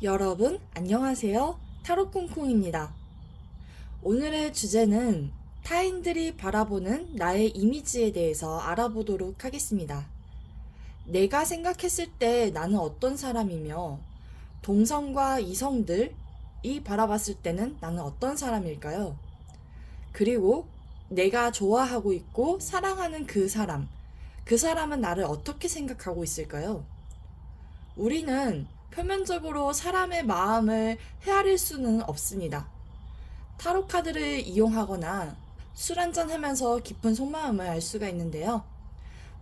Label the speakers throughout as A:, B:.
A: 여러분, 안녕하세요. 타로콩콩입니다. 오늘의 주제는 타인들이 바라보는 나의 이미지에 대해서 알아보도록 하겠습니다. 내가 생각했을 때 나는 어떤 사람이며, 동성과 이성들이 바라봤을 때는 나는 어떤 사람일까요? 그리고 내가 좋아하고 있고 사랑하는 그 사람은 나를 어떻게 생각하고 있을까요? 우리는 표면적으로 사람의 마음을 헤아릴 수는 없습니다. 타로 카드를 이용하거나 술 한잔 하면서 깊은 속마음을 알 수가 있는데요.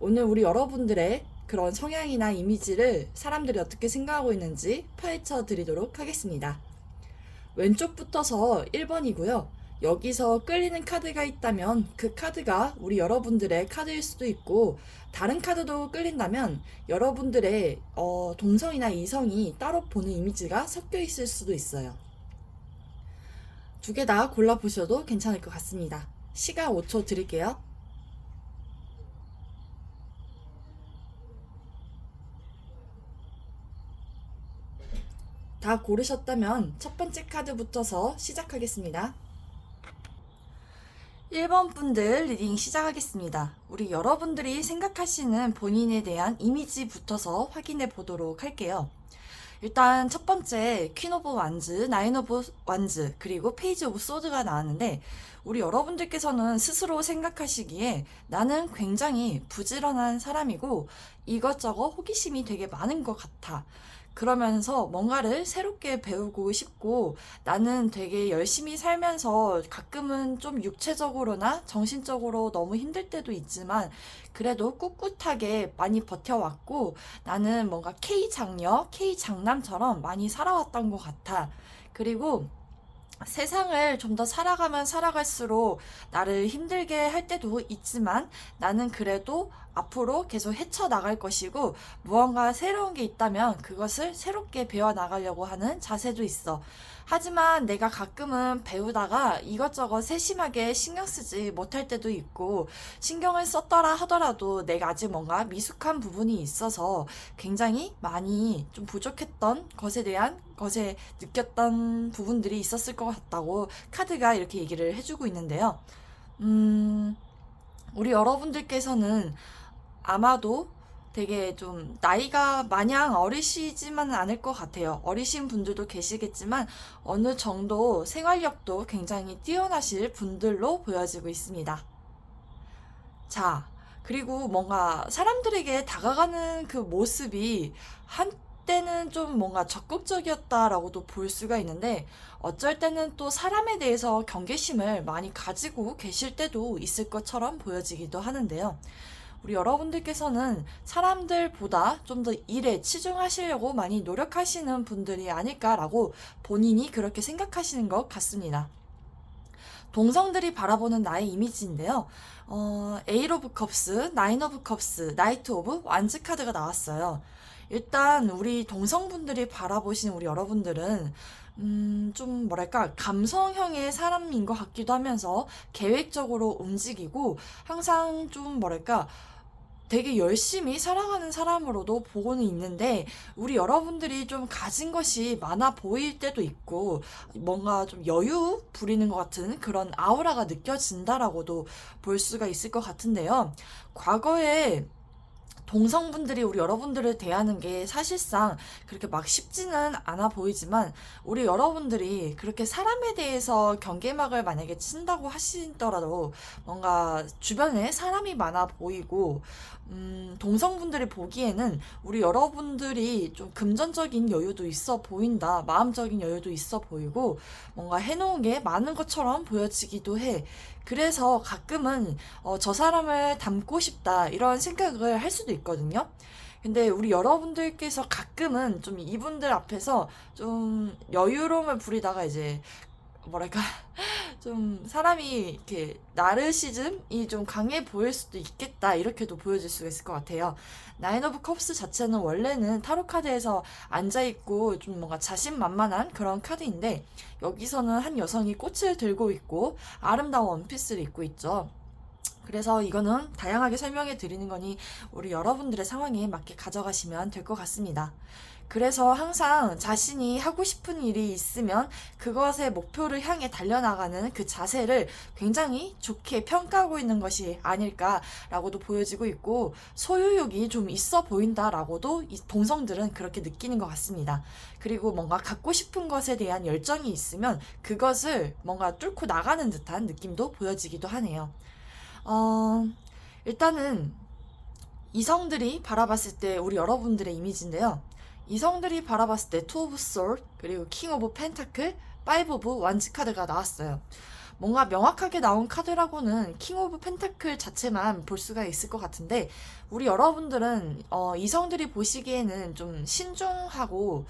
A: 오늘 우리 여러분들의 그런 성향이나 이미지를 사람들이 어떻게 생각하고 있는지 파헤쳐 드리도록 하겠습니다. 왼쪽부터서 1번이고요. 여기서 끌리는 카드가 있다면 그 카드가 우리 여러분들의 카드일 수도 있고, 다른 카드도 끌린다면 여러분들의 동성이나 이성이 따로 보는 이미지가 섞여 있을 수도 있어요. 두 개 다 골라보셔도 괜찮을 것 같습니다. 시간 5초 드릴게요. 다 고르셨다면 첫 번째 카드부터서 시작하겠습니다. 1번 분들 리딩 시작하겠습니다. 우리 여러분들이 생각하시는 본인에 대한 이미지부터서 확인해 보도록 할게요. 일단 첫 번째 퀸 오브 완즈, 나인 오브 완즈, 그리고 페이지 오브 소드가 나왔는데, 우리 여러분들께서는 스스로 생각하시기에 나는 굉장히 부지런한 사람이고 이것저것 호기심이 되게 많은 것 같아. 그러면서 뭔가를 새롭게 배우고 싶고, 나는 되게 열심히 살면서 가끔은 좀 육체적으로나 정신적으로 너무 힘들 때도 있지만 그래도 꿋꿋하게 많이 버텨왔고, 나는 뭔가 K장녀, K장남처럼 많이 살아왔던 것 같아. 그리고 세상을 좀 더 살아가면 살아갈수록 나를 힘들게 할 때도 있지만 나는 그래도 앞으로 계속 헤쳐나갈 것이고, 무언가 새로운 게 있다면 그것을 새롭게 배워나가려고 하는 자세도 있어. 하지만 내가 가끔은 배우다가 이것저것 세심하게 신경 쓰지 못할 때도 있고, 신경을 썼더라 하더라도 내가 아직 뭔가 미숙한 부분이 있어서 굉장히 많이 좀 부족했던 것에 느꼈던 부분들이 있었을 것 같다고 카드가 이렇게 얘기를 해주고 있는데요. 우리 여러분들께서는 아마도 되게 좀 나이가 마냥 어리시지만은 않을 것 같아요. 어리신 분들도 계시겠지만 어느 정도 생활력도 굉장히 뛰어나실 분들로 보여지고 있습니다. 자, 그리고 뭔가 사람들에게 다가가는 그 모습이 한때는 좀 뭔가 적극적이었다라고도 볼 수가 있는데, 어쩔 때는 또 사람에 대해서 경계심을 많이 가지고 계실 때도 있을 것처럼 보여지기도 하는데요. 우리 여러분들께서는 사람들보다 좀 더 일에 치중하시려고 많이 노력하시는 분들이 아닐까라고 본인이 그렇게 생각하시는 것 같습니다. 동성들이 바라보는 나의 이미지인데요. 에잇 오브 컵스, 나인 오브 컵스, 나이트 오브 완즈 카드가 나왔어요. 일단 우리 동성분들이 바라보시는 우리 여러분들은 좀 뭐랄까 감성형의 사람인 것 같기도 하면서 계획적으로 움직이고, 항상 좀 뭐랄까 되게 열심히 살아가는 사람으로도 보고는 있는데, 우리 여러분들이 좀 가진 것이 많아 보일 때도 있고 뭔가 좀 여유 부리는 것 같은 그런 아우라가 느껴진다라고도 볼 수가 있을 것 같은데요. 과거에 동성분들이 우리 여러분들을 대하는 게 사실상 그렇게 막 쉽지는 않아 보이지만, 우리 여러분들이 그렇게 사람에 대해서 경계막을 만약에 친다고 하시더라도 뭔가 주변에 사람이 많아 보이고, 동성분들이 보기에는 우리 여러분들이 좀 금전적인 여유도 있어 보인다, 마음적인 여유도 있어 보이고 뭔가 해놓은 게 많은 것처럼 보여지기도 해. 그래서 가끔은 저 사람을 닮고 싶다 이런 생각을 할 수도 있거든요. 근데 우리 여러분들께서 가끔은 좀 이분들 앞에서 좀 여유로움을 부리다가 이제 뭐랄까 좀 사람이 이렇게 나르시즘이 좀 강해 보일 수도 있겠다, 이렇게도 보여질 수가 있을 것 같아요. 나인 오브 컵스 자체는 원래는 타로 카드에서 앉아있고 좀 뭔가 자신만만한 그런 카드인데, 여기서는 한 여성이 꽃을 들고 있고 아름다운 원피스를 입고 있죠. 그래서 이거는 다양하게 설명해 드리는 거니 우리 여러분들의 상황에 맞게 가져가시면 될 것 같습니다. 그래서 항상 자신이 하고 싶은 일이 있으면 그것의 목표를 향해 달려나가는 그 자세를 굉장히 좋게 평가하고 있는 것이 아닐까라고도 보여지고 있고, 소유욕이 좀 있어 보인다라고도 이 동성들은 그렇게 느끼는 것 같습니다. 그리고 뭔가 갖고 싶은 것에 대한 열정이 있으면 그것을 뭔가 뚫고 나가는 듯한 느낌도 보여지기도 하네요. 어, 일단은 이성들이 바라봤을 때 우리 여러분들의 이미지인데요. 이성들이 바라봤을 때 투 오브 솔, 그리고 킹 오브 펜타클, 파이브 오브 완즈 카드가 나왔어요. 뭔가 명확하게 나온 카드라고는 킹 오브 펜타클 자체만 볼 수가 있을 것 같은데, 우리 여러분들은 이성들이 보시기에는 좀 신중하고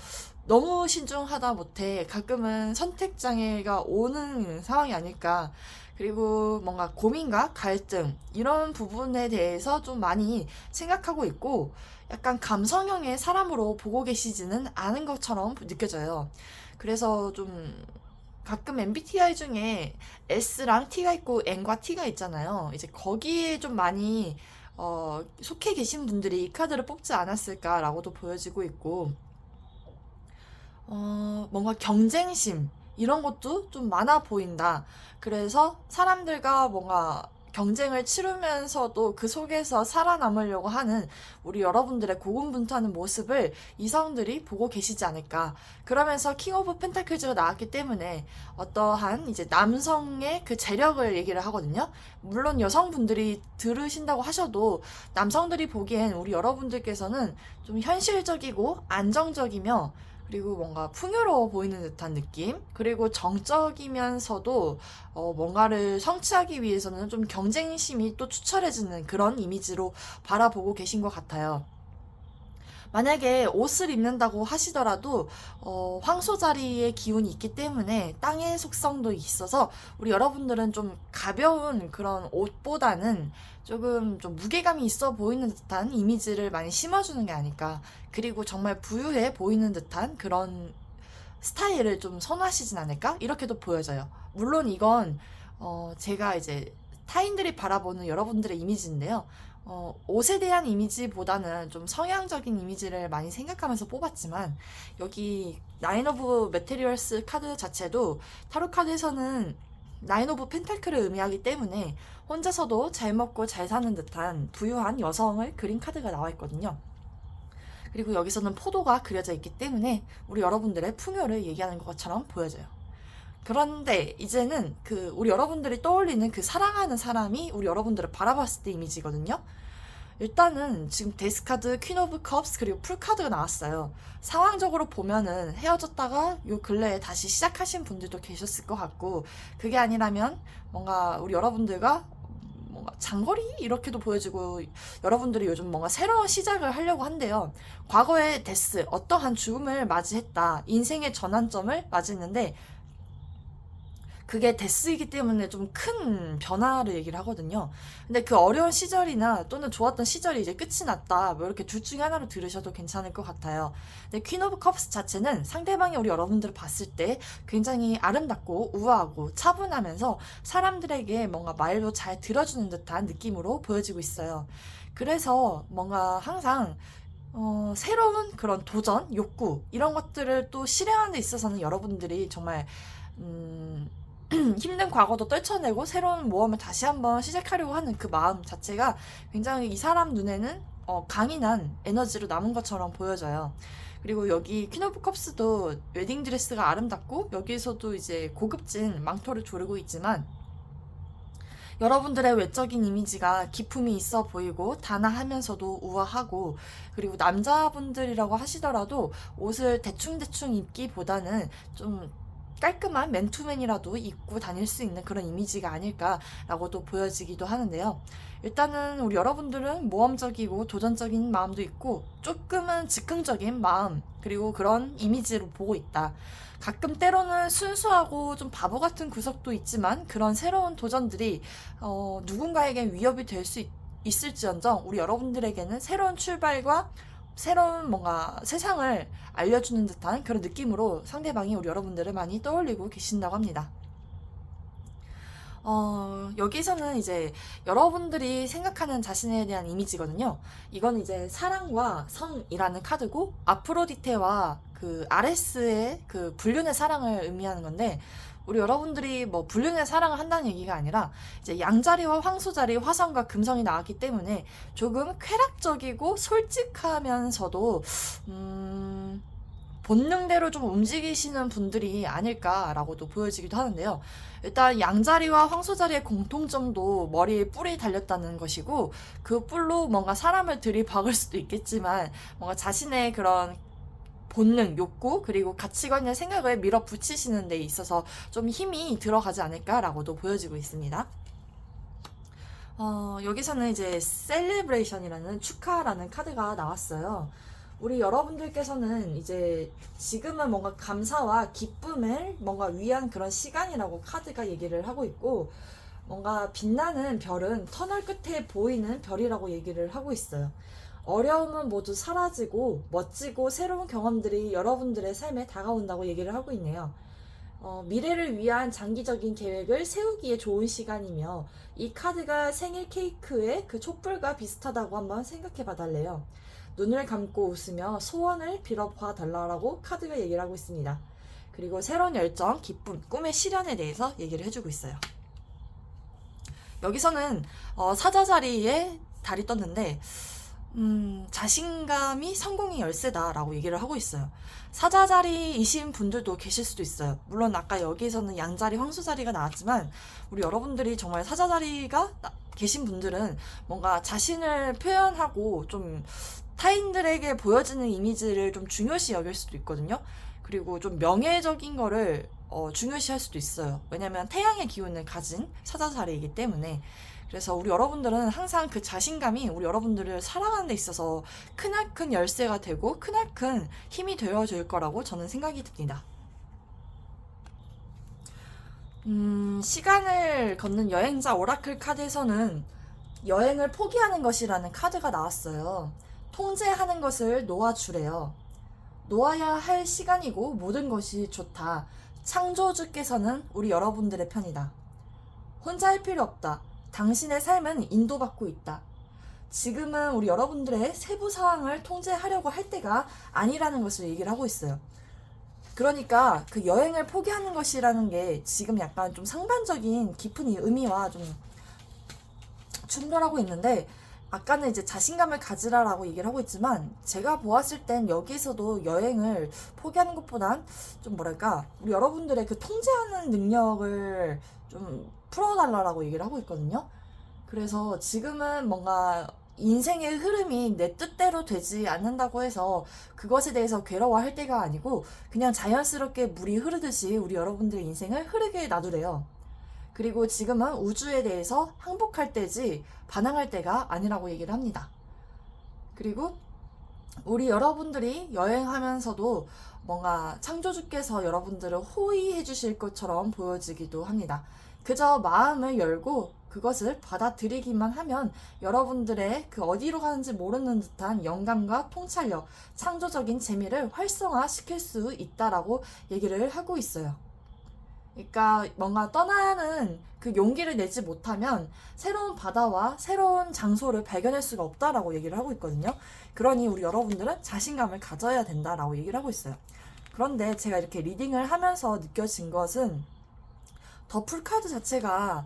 A: 너무 신중하다 못해 가끔은 선택 장애가 오는 상황이 아닐까. 그리고 뭔가 고민과 갈등 이런 부분에 대해서 좀 많이 생각하고 있고, 약간 감성형의 사람으로 보고 계시지는 않은 것처럼 느껴져요. 그래서 좀 가끔 MBTI 중에 S랑 T가 있고 N과 T가 있잖아요. 이제 거기에 좀 많이 속해 계신 분들이 이 카드를 뽑지 않았을까라고도 보여지고 있고, 뭔가 경쟁심 이런 것도 좀 많아 보인다. 그래서 사람들과 뭔가 경쟁을 치르면서도 그 속에서 살아남으려고 하는 우리 여러분들의 고군분투하는 모습을 이성들이 보고 계시지 않을까. 그러면서 킹 오브 펜타클즈가 나왔기 때문에 어떠한 이제 남성의 그 재력을 얘기를 하거든요. 물론 여성분들이 들으신다고 하셔도 남성들이 보기엔 우리 여러분들께서는 좀 현실적이고 안정적이며, 그리고 뭔가 풍요로워 보이는 듯한 느낌, 그리고 정적이면서도 뭔가를 성취하기 위해서는 좀 경쟁심이 또 추철해지는 그런 이미지로 바라보고 계신 것 같아요. 만약에 옷을 입는다고 하시더라도 황소자리의 기운이 있기 때문에 땅의 속성도 있어서 우리 여러분들은 좀 가벼운 그런 옷보다는 조금 좀 무게감이 있어 보이는 듯한 이미지를 많이 심어주는 게 아닐까. 그리고 정말 부유해 보이는 듯한 그런 스타일을 좀 선호하시진 않을까? 이렇게도 보여져요. 물론 이건 제가 이제 타인들이 바라보는 여러분들의 이미지인데요. 옷에 대한 이미지보다는 좀 성향적인 이미지를 많이 생각하면서 뽑았지만, 여기 나인 오브 메테리얼스 카드 자체도 타로 카드에서는 나인 오브 펜타클을 의미하기 때문에 혼자서도 잘 먹고 잘 사는 듯한 부유한 여성을 그린 카드가 나와 있거든요. 그리고 여기서는 포도가 그려져 있기 때문에 우리 여러분들의 풍요를 얘기하는 것처럼 보여져요. 그런데 이제는 그 우리 여러분들이 떠올리는 그 사랑하는 사람이 우리 여러분들을 바라봤을 때 이미지거든요. 일단은 지금 데스카드, 퀸 오브 컵스, 그리고 풀 카드가 나왔어요. 상황적으로 보면은 헤어졌다가 요 근래에 다시 시작하신 분들도 계셨을 것 같고, 그게 아니라면 뭔가 우리 여러분들과 뭔가 장거리 이렇게도 보여지고, 여러분들이 요즘 뭔가 새로운 시작을 하려고 한대요. 과거에 데스, 어떠한 죽음을 맞이했다, 인생의 전환점을 맞이했는데 그게 데스이기 때문에 좀 큰 변화를 얘기를 하거든요. 근데 그 어려운 시절이나 또는 좋았던 시절이 이제 끝이 났다, 뭐 이렇게 둘 중에 하나로 들으셔도 괜찮을 것 같아요. 근데 퀸 오브 컵스 자체는 상대방이 우리 여러분들을 봤을 때 굉장히 아름답고 우아하고 차분하면서 사람들에게 뭔가 말도 잘 들어주는 듯한 느낌으로 보여지고 있어요. 그래서 뭔가 항상 새로운 그런 도전, 욕구 이런 것들을 또 실행하는 데 있어서는 여러분들이 정말 힘든 과거도 떨쳐내고 새로운 모험을 다시 한번 시작하려고 하는 그 마음 자체가 굉장히 이 사람 눈에는 강인한 에너지로 남은 것처럼 보여져요. 그리고 여기 퀸 오브 컵스도 웨딩드레스가 아름답고 여기에서도 이제 고급진 망토를 조르고 있지만, 여러분들의 외적인 이미지가 기품이 있어 보이고 단아하면서도 우아하고, 그리고 남자분들이라고 하시더라도 옷을 대충대충 입기보다는 좀 깔끔한 맨투맨이라도 입고 다닐 수 있는 그런 이미지가 아닐까라고도 보여지기도 하는데요. 일단은 우리 여러분들은 모험적이고 도전적인 마음도 있고 조금은 즉흥적인 마음, 그리고 그런 이미지로 보고 있다. 가끔 때로는 순수하고 좀 바보 같은 구석도 있지만 그런 새로운 도전들이 누군가에겐 위협이 될 수 있을지언정 우리 여러분들에게는 새로운 출발과 새로운 뭔가 세상을 알려주는 듯한 그런 느낌으로 상대방이 우리 여러분들을 많이 떠올리고 계신다고 합니다. 여기서는 이제 여러분들이 생각하는 자신에 대한 이미지거든요. 이건 이제 사랑과 성이라는 카드고, 아프로디테와 그 아레스의 그 불륜의 사랑을 의미하는 건데, 우리 여러분들이 뭐 불륜의 사랑을 한다는 얘기가 아니라, 이제 양자리와 황소자리, 화성과 금성이 나왔기 때문에 조금 쾌락적이고 솔직하면서도, 본능대로 좀 움직이시는 분들이 아닐까라고도 보여지기도 하는데요. 일단 양자리와 황소자리의 공통점도 머리에 뿔이 달렸다는 것이고, 그 뿔로 뭔가 사람을 들이박을 수도 있겠지만 뭔가 자신의 그런 본능, 욕구, 그리고 가치관이나 생각을 밀어붙이시는 데 있어서 좀 힘이 들어가지 않을까라고도 보여지고 있습니다. 여기서는 이제 셀레브레이션이라는 축하라는 카드가 나왔어요. 우리 여러분들께서는 이제 지금은 뭔가 감사와 기쁨을 뭔가 위한 그런 시간이라고 카드가 얘기를 하고 있고, 뭔가 빛나는 별은 터널 끝에 보이는 별이라고 얘기를 하고 있어요. 어려움은 모두 사라지고 멋지고 새로운 경험들이 여러분들의 삶에 다가온다고 얘기를 하고 있네요. 미래를 위한 장기적인 계획을 세우기에 좋은 시간이며, 이 카드가 생일 케이크의 그 촛불과 비슷하다고 한번 생각해 봐달래요. 눈을 감고 웃으며 소원을 빌어봐 달라고 카드가 얘기를 하고 있습니다. 그리고 새로운 열정, 기쁨, 꿈의 실현에 대해서 얘기를 해주고 있어요. 여기서는 사자자리에 달이 떴는데, 자신감이 성공의 열쇠다라고 얘기를 하고 있어요. 사자자리이신 분들도 계실 수도 있어요. 물론 아까 여기서는 양자리, 황소자리가 나왔지만, 우리 여러분들이 정말 사자자리가 계신 분들은 뭔가 자신을 표현하고 좀 타인들에게 보여지는 이미지를 좀 중요시 여길 수도 있거든요. 그리고 좀 명예적인 거를 중요시 할 수도 있어요. 왜냐면 태양의 기운을 가진 사자자리이기 때문에. 그래서 우리 여러분들은 항상 그 자신감이 우리 여러분들을 살아가는 데 있어서 크나큰 열쇠가 되고 크나큰 힘이 되어줄 거라고 저는 생각이 듭니다. 시간을 걷는 여행자 오라클 카드에서는 여행을 포기하는 것이라는 카드가 나왔어요. 통제하는 것을 놓아주래요. 놓아야 할 시간이고 모든 것이 좋다. 창조주께서는 우리 여러분들의 편이다. 혼자 할 필요 없다. 당신의 삶은 인도받고 있다. 지금은 우리 여러분들의 세부 사항을 통제하려고 할 때가 아니라는 것을 얘기를 하고 있어요. 그러니까 그 여행을 포기하는 것이라는 게 지금 약간 좀 상반적인 깊은 의미와 좀 충돌하고 있는데, 아까는 이제 자신감을 가지라라고 얘기를 하고 있지만, 제가 보았을 땐 여기서도 여행을 포기하는 것보단 좀 뭐랄까, 우리 여러분들의 그 통제하는 능력을 좀 풀어달라고 얘기를 하고 있거든요. 그래서 지금은 뭔가 인생의 흐름이 내 뜻대로 되지 않는다고 해서 그것에 대해서 괴로워할 때가 아니고, 그냥 자연스럽게 물이 흐르듯이 우리 여러분들의 인생을 흐르게 놔두래요. 그리고 지금은 우주에 대해서 항복할 때지 반항할 때가 아니라고 얘기를 합니다. 그리고 우리 여러분들이 여행하면서도 뭔가 창조주께서 여러분들을 호의해 주실 것처럼 보여지기도 합니다. 그저 마음을 열고 그것을 받아들이기만 하면 여러분들의 그 어디로 가는지 모르는 듯한 영감과 통찰력, 창조적인 재미를 활성화시킬 수 있다라고 얘기를 하고 있어요. 그러니까 뭔가 떠나는 그 용기를 내지 못하면 새로운 바다와 새로운 장소를 발견할 수가 없다라고 얘기를 하고 있거든요. 그러니 우리 여러분들은 자신감을 가져야 된다라고 얘기를 하고 있어요. 그런데 제가 이렇게 리딩을 하면서 느껴진 것은, 더 풀카드 자체가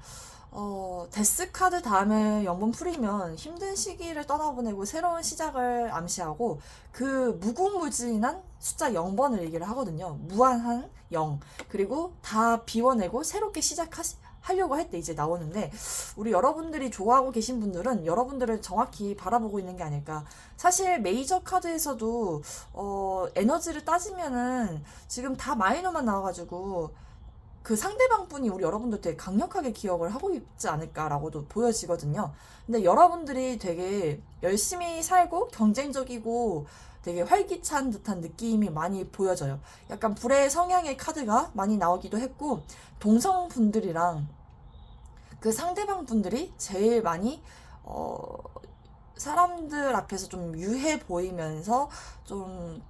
A: 데스 카드 다음에 영분 풀이면 힘든 시기를 떠나보내고 새로운 시작을 암시하고, 그 무궁무진한 숫자 0번을 얘기를 하거든요. 무한한 0. 그리고 다 비워내고 새롭게 시작하려고 할 때 이제 나오는데, 우리 여러분들이 좋아하고 계신 분들은 여러분들을 정확히 바라보고 있는 게 아닐까. 사실 메이저 카드에서도 에너지를 따지면은 지금 다 마이너만 나와가지고 그 상대방 분이 우리 여러분들 되게 강력하게 기억을 하고 있지 않을까라고도 보여지거든요. 근데 여러분들이 되게 열심히 살고 경쟁적이고 되게 활기찬 듯한 느낌이 많이 보여져요. 약간 불의 성향의 카드가 많이 나오기도 했고, 동성분들이랑 그 상대방 분들이 제일 많이 사람들 앞에서 좀 유해 보이면서 좀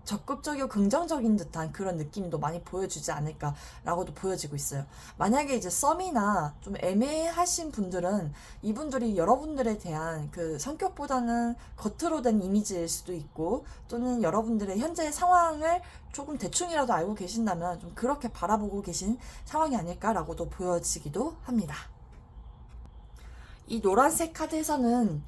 A: 적극적이고 긍정적인 듯한 그런 느낌도 많이 보여주지 않을까라고도 보여지고 있어요. 만약에 이제 썸이나 좀 애매하신 분들은 이분들이 여러분들에 대한 그 성격보다는 겉으로 된 이미지일 수도 있고, 또는 여러분들의 현재 상황을 조금 대충이라도 알고 계신다면 좀 그렇게 바라보고 계신 상황이 아닐까라고도 보여지기도 합니다. 이 노란색 카드에서는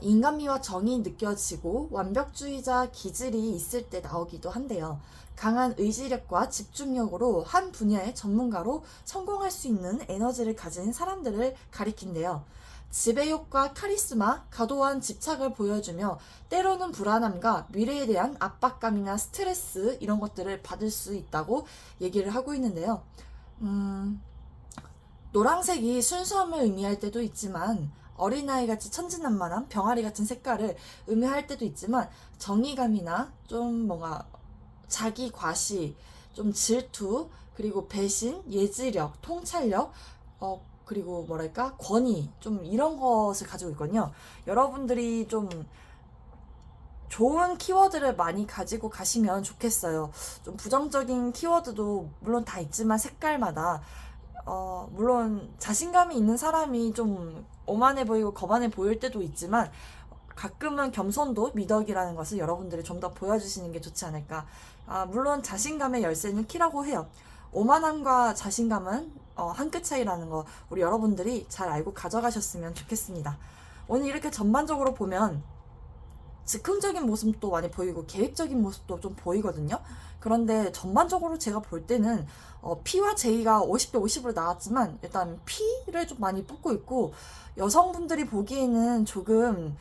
A: 인간미와 정이 느껴지고 완벽주의자 기질이 있을 때 나오기도 한데요. 강한 의지력과 집중력으로 한 분야의 전문가로 성공할 수 있는 에너지를 가진 사람들을 가리킨대요. 지배욕과 카리스마, 과도한 집착을 보여주며 때로는 불안함과 미래에 대한 압박감이나 스트레스 이런 것들을 받을 수 있다고 얘기를 하고 있는데요. 노란색이 순수함을 의미할 때도 있지만, 어린아이같이 천진난만한 병아리 같은 색깔을 의미할 때도 있지만, 정의감이나 좀 뭔가 자기 과시, 좀 질투, 그리고 배신, 예지력, 통찰력, 그리고 뭐랄까 권위, 좀 이런 것을 가지고 있거든요. 여러분들이 좀 좋은 키워드를 많이 가지고 가시면 좋겠어요. 좀 부정적인 키워드도 물론 다 있지만 색깔마다 물론 자신감이 있는 사람이 좀 오만해 보이고 거만해 보일 때도 있지만, 가끔은 겸손도 미덕이라는 것을 여러분들이 좀 더 보여주시는 게 좋지 않을까. 물론 자신감의 열쇠는 키라고 해요. 오만함과 자신감은 한 끗 차이라는 거 우리 여러분들이 잘 알고 가져가셨으면 좋겠습니다. 오늘 이렇게 전반적으로 보면 즉흥적인 모습도 많이 보이고 계획적인 모습도 좀 보이거든요. 그런데 전반적으로 제가 볼 때는 P와 J가 50대 50으로 나왔지만, 일단 P를 좀 많이 뽑고 있고, 여성분들이 보기에는 조금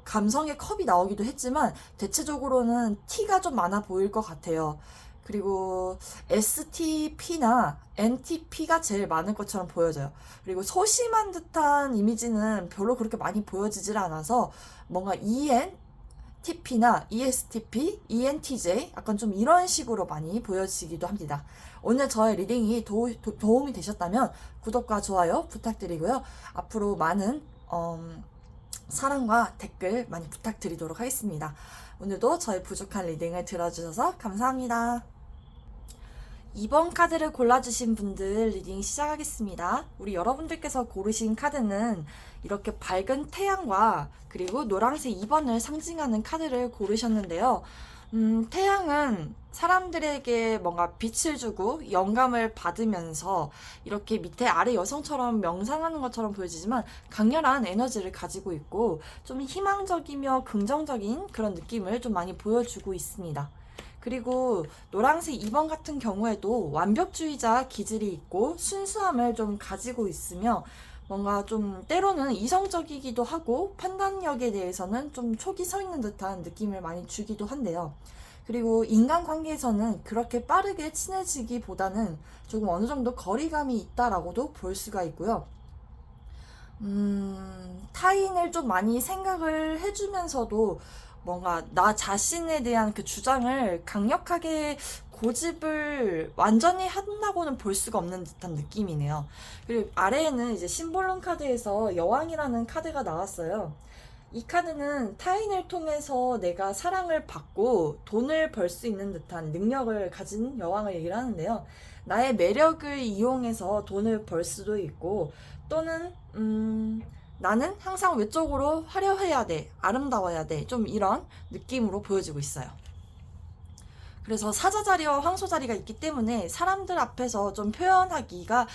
A: 감성의 컵이 나오기도 했지만 대체적으로는 T가 좀 많아 보일 것 같아요. 그리고 STP나 NTP가 제일 많을 것처럼 보여져요. 그리고 소심한 듯한 이미지는 별로 그렇게 많이 보여지질 않아서 뭔가 ENTP나 ESTP, ENTJ 약간 좀 이런 식으로 많이 보여지기도 합니다. 오늘 저의 리딩이 도움이 되셨다면 구독과 좋아요 부탁드리고요. 앞으로 많은 사랑과 댓글 많이 부탁드리도록 하겠습니다. 오늘도 저의 부족한 리딩을 들어주셔서 감사합니다. 2번 카드를 골라주신 분들 리딩 시작하겠습니다. 우리 여러분들께서 고르신 카드는 이렇게 밝은 태양과 그리고 노란색 2번을 상징하는 카드를 고르셨는데요. 태양은 사람들에게 뭔가 빛을 주고 영감을 받으면서 이렇게 밑에 아래 여성처럼 명상하는 것처럼 보여지지만 강렬한 에너지를 가지고 있고 좀 희망적이며 긍정적인 그런 느낌을 좀 많이 보여주고 있습니다. 그리고 노란색 2번 같은 경우에도 완벽주의자 기질이 있고 순수함을 좀 가지고 있으며 뭔가 좀 때로는 이성적이기도 하고 판단력에 대해서는 좀 촉이 서 있는 듯한 느낌을 많이 주기도 한데요. 그리고 인간관계에서는 그렇게 빠르게 친해지기보다는 조금 어느 정도 거리감이 있다라고도 볼 수가 있고요. 타인을 좀 많이 생각을 해주면서도 뭔가 나 자신에 대한 그 주장을 강력하게 고집을 완전히 한다고는 볼 수가 없는 듯한 느낌이네요. 그리고 아래에는 이제 심볼론 카드에서 여왕이라는 카드가 나왔어요. 이 카드는 타인을 통해서 내가 사랑을 받고 돈을 벌 수 있는 듯한 능력을 가진 여왕을 얘기를 하는데요. 나의 매력을 이용해서 돈을 벌 수도 있고, 또는 나는 항상 외적으로 화려해야 돼, 아름다워야 돼, 좀 이런 느낌으로 보여지고 있어요. 그래서 사자자리와 황소자리가 있기 때문에 사람들 앞에서 좀 표현하기를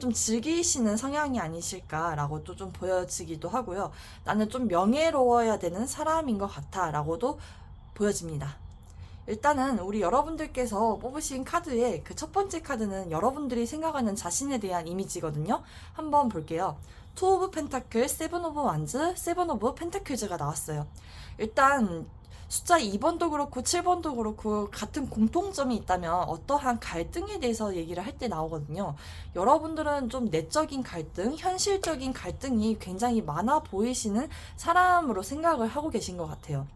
A: 좀 즐기시는 성향이 아니실까라고도 좀 보여지기도 하고요. 나는 좀 명예로워야 되는 사람인 것 같아 라고도 보여집니다. 일단은 우리 여러분들께서 뽑으신 카드의 그 첫 번째 카드는 여러분들이 생각하는 자신에 대한 이미지거든요. 한번 볼게요. 투 오브 펜타클, 세븐 오브 완즈, 세븐 오브 펜타클즈가 나왔어요. 일단 숫자 2번도 그렇고 7번도 그렇고 같은 공통점이 있다면 어떠한 갈등에 대해서 얘기를 할 때 나오거든요. 여러분들은 좀 내적인 갈등, 현실적인 갈등이 굉장히 많아 보이시는 사람으로 생각을 하고 계신 것 같아요.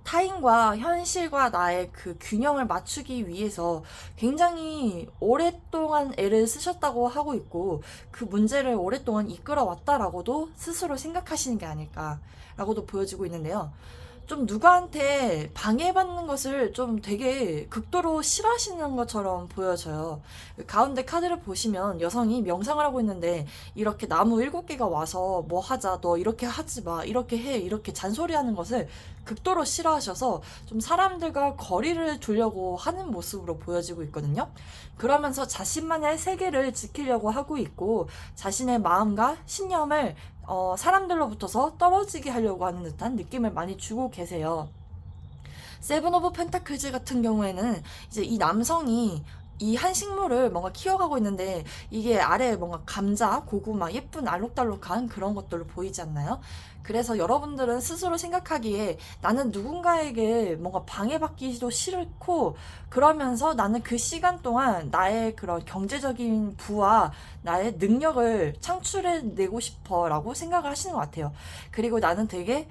A: 타인과 현실과 나의 그 균형을 맞추기 위해서 굉장히 오랫동안 애를 쓰셨다고 하고 있고, 그 문제를 오랫동안 이끌어왔다라고도 스스로 생각하시는 게 아닐까라고도 보여지고 있는데요. 좀 누구한테 방해받는 것을 좀 되게 극도로 싫어하시는 것처럼 보여져요. 가운데 카드를 보시면 여성이 명상을 하고 있는데 이렇게 나무 7개가 와서 뭐 하자, 너 이렇게 하지 마, 이렇게 해, 이렇게 잔소리하는 것을 극도로 싫어하셔서 좀 사람들과 거리를 두려고 하는 모습으로 보여지고 있거든요. 그러면서 자신만의 세계를 지키려고 하고 있고, 자신의 마음과 신념을 사람들로부터서 떨어지게 하려고 하는 듯한 느낌을 많이 주고 계세요. 세븐 오브 펜타클즈 같은 경우에는 이제 이 남성이 이 한 식물을 뭔가 키워가고 있는데, 이게 아래에 뭔가 감자, 고구마, 예쁜 알록달록한 그런 것들로 보이지 않나요? 그래서 여러분들은 스스로 생각하기에 나는 누군가에게 뭔가 방해받기도 싫고, 그러면서 나는 그 시간 동안 나의 그런 경제적인 부와 나의 능력을 창출해내고 싶어 라고 생각을 하시는 것 같아요. 그리고 나는 되게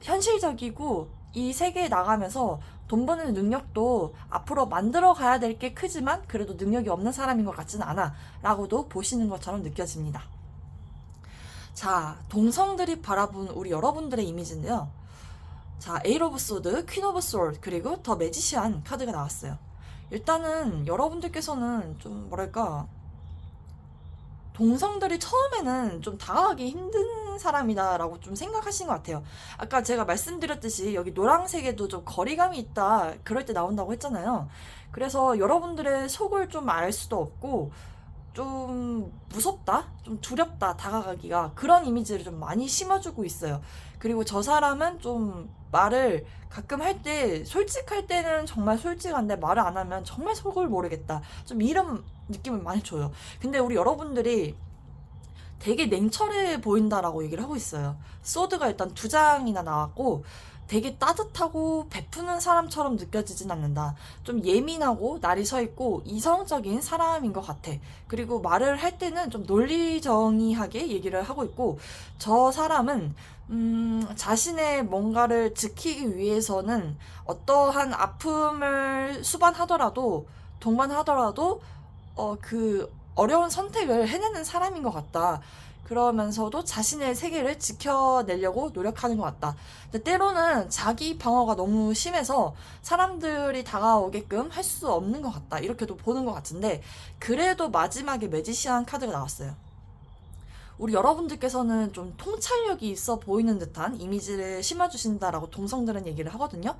A: 현실적이고, 이 세계에 나가면서 돈 버는 능력도 앞으로 만들어 가야 될 게 크지만 그래도 능력이 없는 사람인 것 같지는 않아 라고도 보시는 것처럼 느껴집니다. 자, 동성들이 바라본 우리 여러분들의 이미지인데요. 자, 에잇 오브 소드, 퀸 오브 솔드, 그리고 더 매지시안 카드가 나왔어요. 일단은 여러분들께서는 좀 뭐랄까, 동성들이 처음에는 좀 다가가기 힘든 사람이다라고 좀 생각하신 것 같아요. 아까 제가 말씀드렸듯이 여기 노란색에도 좀 거리감이 있다, 그럴 때 나온다고 했잖아요. 그래서 여러분들의 속을 좀 알 수도 없고, 좀 무섭다? 좀 두렵다, 다가가기가. 그런 이미지를 좀 많이 심어주고 있어요. 그리고 저 사람은 좀 말을 가끔 할 때, 솔직할 때는 정말 솔직한데 말을 안 하면 정말 속을 모르겠다, 좀 이런 느낌을 많이 줘요. 근데 우리 여러분들이 되게 냉철해 보인다라고 얘기를 하고 있어요. 소드가 일단 2장이나 나왔고, 되게 따뜻하고 베푸는 사람처럼 느껴지진 않는다. 좀 예민하고 날이 서 있고 이성적인 사람인 것 같아. 그리고 말을 할 때는 좀 논리정의하게 얘기를 하고 있고, 저 사람은 자신의 뭔가를 지키기 위해서는 어떠한 아픔을 수반하더라도, 동반하더라도 그 어려운 선택을 해내는 사람인 것 같다. 그러면서도 자신의 세계를 지켜내려고 노력하는 것 같다. 근데 때로는 자기 방어가 너무 심해서 사람들이 다가오게끔 할 수 없는 것 같다, 이렇게도 보는 것 같은데, 그래도 마지막에 매지시안 카드가 나왔어요. 우리 여러분들께서는 좀 통찰력이 있어 보이는 듯한 이미지를 심어주신다라고 동성들은 얘기를 하거든요.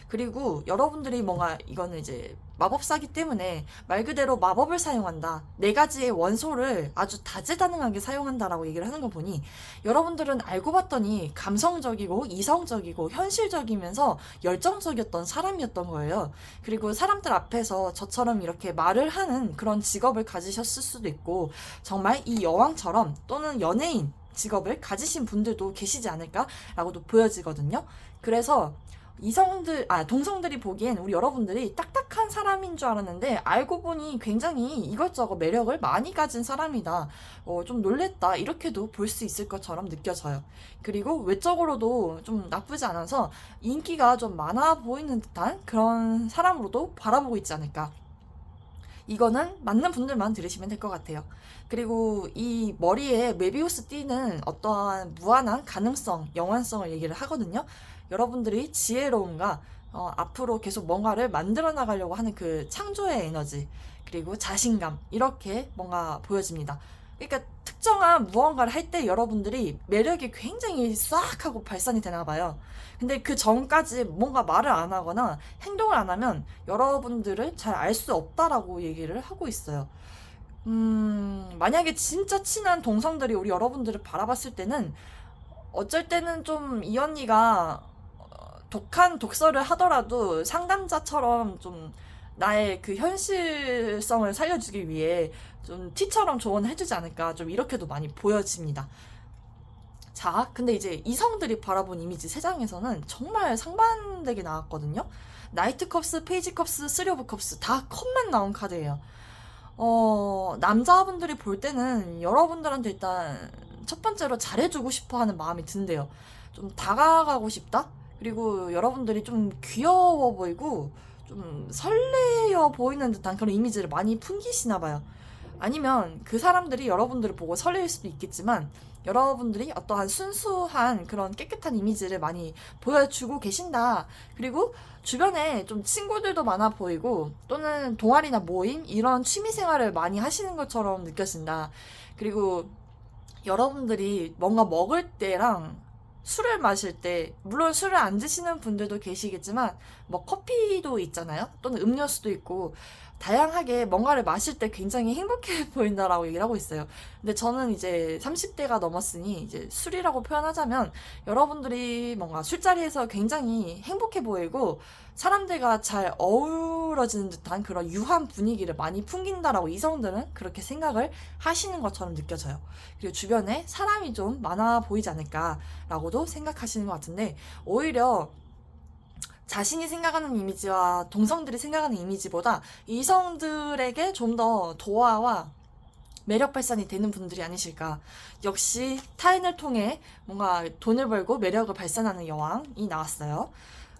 A: 그리고 여러분들이 뭔가, 이거는 이제 마법사기 때문에 말 그대로 마법을 사용한다, 4가지의 원소를 아주 다재다능하게 사용한다라고 얘기를 하는 거 보니, 여러분들은 알고 봤더니 감성적이고 이성적이고 현실적이면서 열정적이었던 사람이었던 거예요. 그리고 사람들 앞에서 저처럼 이렇게 말을 하는 그런 직업을 가지셨을 수도 있고, 정말 이 여왕처럼 또는 연예인 직업을 가지신 분들도 계시지 않을까라고도 보여지거든요. 그래서 동성들이 보기엔 우리 여러분들이 딱딱한 사람인 줄 알았는데, 알고 보니 굉장히 이것저것 매력을 많이 가진 사람이다. 좀 놀랬다, 이렇게도 볼 수 있을 것처럼 느껴져요. 그리고 외적으로도 좀 나쁘지 않아서 인기가 좀 많아 보이는 듯한 그런 사람으로도 바라보고 있지 않을까. 이거는 맞는 분들만 들으시면 될 것 같아요. 그리고 이 머리에 메비우스 띠는 어떠한 무한한 가능성, 영환성을 얘기를 하거든요. 여러분들이 지혜로움과 앞으로 계속 뭔가를 만들어 나가려고 하는 그 창조의 에너지, 그리고 자신감, 이렇게 뭔가 보여집니다. 그러니까 특정한 무언가를 할 때 여러분들이 매력이 굉장히 싹 하고 발산이 되나 봐요. 근데 그 전까지 뭔가 말을 안 하거나 행동을 안 하면 여러분들을 잘 알 수 없다라고 얘기를 하고 있어요. 만약에 진짜 친한 동성들이 우리 여러분들을 바라봤을 때는, 어쩔 때는 좀 이 언니가 독한 독서를 하더라도 상담자처럼 좀 나의 그 현실성을 살려주기 위해 좀 티처럼 조언을 해주지 않을까, 좀 이렇게도 많이 보여집니다. 자, 근데 이제 이성들이 바라본 이미지 3장에서는 정말 상반되게 나왔거든요. 나이트 컵스, 페이지 컵스, 쓰리 오브 컵스, 다 컵만 나온 카드예요. 남자분들이 볼 때는 여러분들한테 일단 첫 번째로 잘해주고 싶어 하는 마음이 든대요. 좀 다가가고 싶다? 그리고 여러분들이 좀 귀여워 보이고 좀 설레어 보이는 듯한 그런 이미지를 많이 풍기시나 봐요. 아니면 그 사람들이 여러분들을 보고 설레일 수도 있겠지만 여러분들이 어떠한 순수한 그런 깨끗한 이미지를 많이 보여주고 계신다. 그리고 주변에 좀 친구들도 많아 보이고 또는 동아리나 모임 이런 취미 생활을 많이 하시는 것처럼 느껴진다. 그리고 여러분들이 뭔가 먹을 때랑 술을 마실 때, 물론 술을 안 드시는 분들도 계시겠지만, 뭐 커피도 있잖아요? 또는 음료수도 있고, 다양하게 뭔가를 마실 때 굉장히 행복해 보인다라고 얘기를 하고 있어요. 근데 저는 이제 30대가 넘었으니, 이제 술이라고 표현하자면, 여러분들이 뭔가 술자리에서 굉장히 행복해 보이고, 사람들과 잘 어우러지는 듯한 그런 유한 분위기를 많이 풍긴다라고 이성들은 그렇게 생각을 하시는 것처럼 느껴져요. 그리고 주변에 사람이 좀 많아 보이지 않을까라고도 생각하시는 것 같은데, 오히려 자신이 생각하는 이미지와 동성들이 생각하는 이미지보다 이성들에게 좀 더 도화와 매력 발산이 되는 분들이 아니실까. 역시 타인을 통해 뭔가 돈을 벌고 매력을 발산하는 여왕이 나왔어요.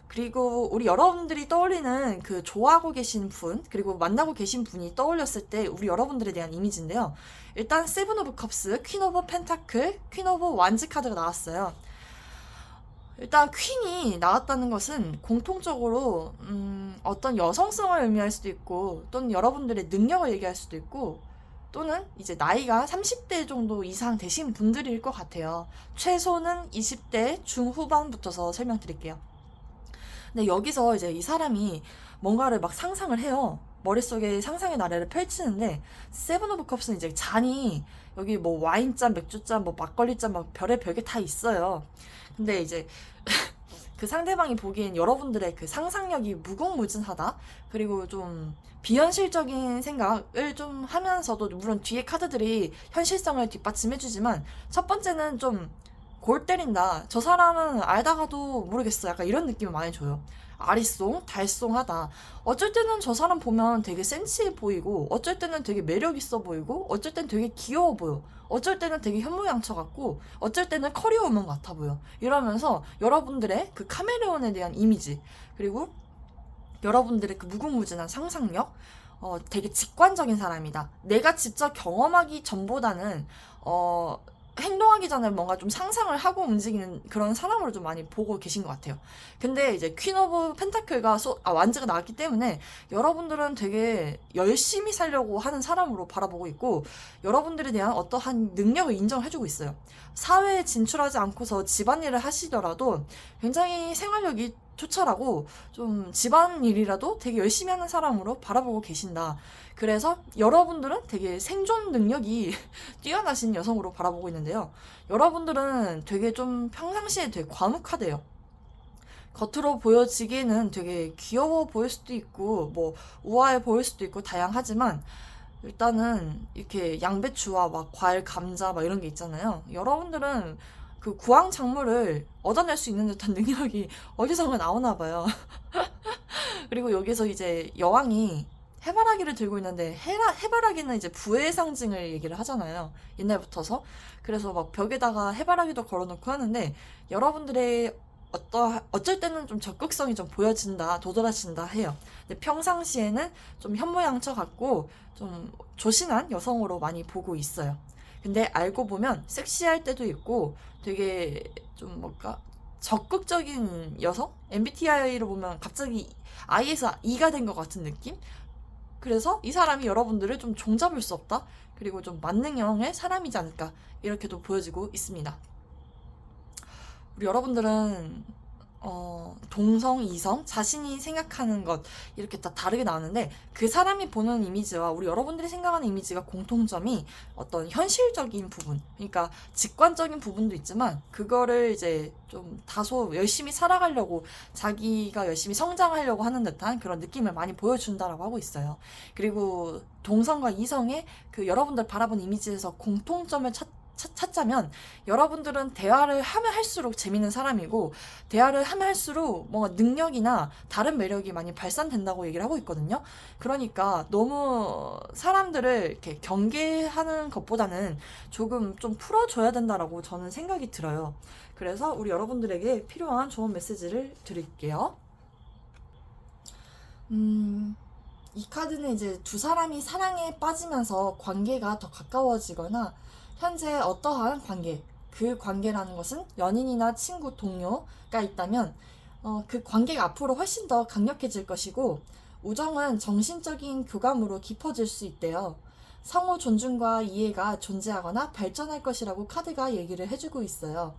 A: 그리고 우리 여러분들이 떠올리는 그 좋아하고 계신 분, 그리고 만나고 계신 분이 떠올렸을 때 우리 여러분들에 대한 이미지인데요. 일단 세븐 오브 컵스, 퀸 오브 펜타클, 퀸 오브 완즈 카드가 나왔어요. 일단 퀸이 나왔다는 것은 공통적으로 어떤 여성성을 의미할 수도 있고 또는 여러분들의 능력을 얘기할 수도 있고 또는 이제 나이가 30대 정도 이상 되신 분들일 것 같아요. 최소는 20대 중후반부터서 설명드릴게요. 근데 여기서 이제 이 사람이 뭔가를 막 상상을 해요. 머릿속에 상상의 나래를 펼치는데 세븐 오브 컵스는 이제 잔이 여기 뭐 와인잔, 맥주잔, 뭐 막걸리잔 막 별의 별게 다 있어요. 근데 이제 그 상대방이 보기엔 여러분들의 그 상상력이 무궁무진하다. 그리고 좀 비현실적인 생각을 좀 하면서도 물론 뒤에 카드들이 현실성을 뒷받침해주지만 첫 번째는 좀 골 때린다. 저 사람은 알다가도 모르겠어. 약간 이런 느낌을 많이 줘요. 아리송, 달송하다. 어쩔 때는 저 사람 보면 되게 센치해 보이고, 어쩔 때는 되게 매력 있어 보이고, 어쩔 때는 되게 귀여워 보여. 어쩔 때는 되게 현모양처 같고, 어쩔 때는 커리어우먼 같아 보여. 이러면서 여러분들의 그 카멜레온에 대한 이미지, 그리고 여러분들의 그 무궁무진한 상상력, 되게 직관적인 사람이다. 내가 직접 경험하기 전보다는, 행동하기 전에 뭔가 좀 상상을 하고 움직이는 그런 사람으로 좀 많이 보고 계신 것 같아요. 근데 이제 퀸 오브 펜타클과 완즈가 나왔기 때문에 여러분들은 되게 열심히 살려고 하는 사람으로 바라보고 있고 여러분들에 대한 어떠한 능력을 인정해주고 있어요. 사회에 진출하지 않고서 집안일을 하시더라도 굉장히 생활력이 투철하고 좀 집안일이라도 되게 열심히 하는 사람으로 바라보고 계신다. 그래서 여러분들은 되게 생존 능력이 뛰어나신 여성으로 바라보고 있는데요. 여러분들은 되게 좀 평상시에 되게 과묵하대요. 겉으로 보여지기에는 되게 귀여워 보일 수도 있고 뭐 우아해 보일 수도 있고 다양하지만 일단은 이렇게 양배추와 막 과일, 감자 막 이런 게 있잖아요. 여러분들은 그 구황 작물을 얻어낼 수 있는 듯한 능력이 어디선가 나오나 봐요. 그리고 여기서 이제 여왕이 해바라기를 들고 있는데 해바라기는 이제 부의 상징을 얘기를 하잖아요. 옛날부터서. 그래서 막 벽에다가 해바라기도 걸어놓고 하는데 여러분들의 어쩔 때는 좀 적극성이 좀 보여진다, 도드라진다 해요. 근데 평상시에는 좀 현모양처 같고 좀 조신한 여성으로 많이 보고 있어요. 근데 알고 보면 섹시할 때도 있고 되게 좀 뭔가 적극적인 여성? MBTI로 보면 갑자기 I에서 E가 된 것 같은 느낌? 그래서 이 사람이 여러분들을 좀 종잡을 수 없다? 그리고 좀 만능형의 사람이지 않을까? 이렇게도 보여지고 있습니다. 우리 여러분들은 동성, 이성, 자신이 생각하는 것 이렇게 다 다르게 나오는데 그 사람이 보는 이미지와 우리 여러분들이 생각하는 이미지가 공통점이 어떤 현실적인 부분, 그러니까 직관적인 부분도 있지만 그거를 이제 좀 다소 열심히 살아가려고 자기가 열심히 성장하려고 하는 듯한 그런 느낌을 많이 보여준다라고 하고 있어요. 그리고 동성과 이성의 그 여러분들 바라본 이미지에서 공통점을 찾자면 여러분들은 대화를 하면 할수록 재밌는 사람이고 대화를 하면 할수록 뭔가 능력이나 다른 매력이 많이 발산된다고 얘기를 하고 있거든요. 그러니까 너무 사람들을 이렇게 경계하는 것보다는 조금 좀 풀어줘야 된다라고 저는 생각이 들어요. 그래서 우리 여러분들에게 필요한 좋은 메시지를 드릴게요. 이 카드는 이제 두 사람이 사랑에 빠지면서 관계가 더 가까워지거나 현재 어떠한 관계, 그 관계라는 것은 연인이나 친구, 동료가 있다면 그 관계가 앞으로 훨씬 더 강력해질 것이고 우정은 정신적인 교감으로 깊어질 수 있대요. 상호 존중과 이해가 존재하거나 발전할 것이라고 카드가 얘기를 해주고 있어요.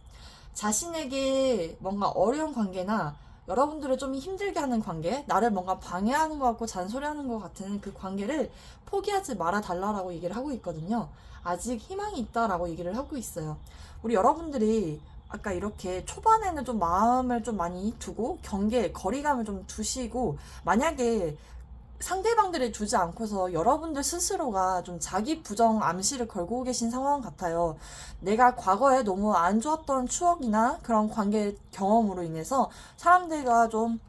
A: 자신에게 뭔가 어려운 관계나 여러분들을 좀 힘들게 하는 관계, 나를 뭔가 방해하는 것 같고 잔소리하는 것 같은 그 관계를 포기하지 말아 달라라고 얘기를 하고 있거든요. 아직 희망이 있다라고 얘기를 하고 있어요. 우리 여러분들이 아까 이렇게 초반에는 좀 마음을 좀 많이 두고 경계, 거리감을 좀 두시고 만약에 상대방들이 두지 않고서 여러분들 스스로가 좀 자기 부정 암시를 걸고 계신 상황 같아요. 내가 과거에 너무 안 좋았던 추억이나 그런 관계 경험으로 인해서 사람들과 좀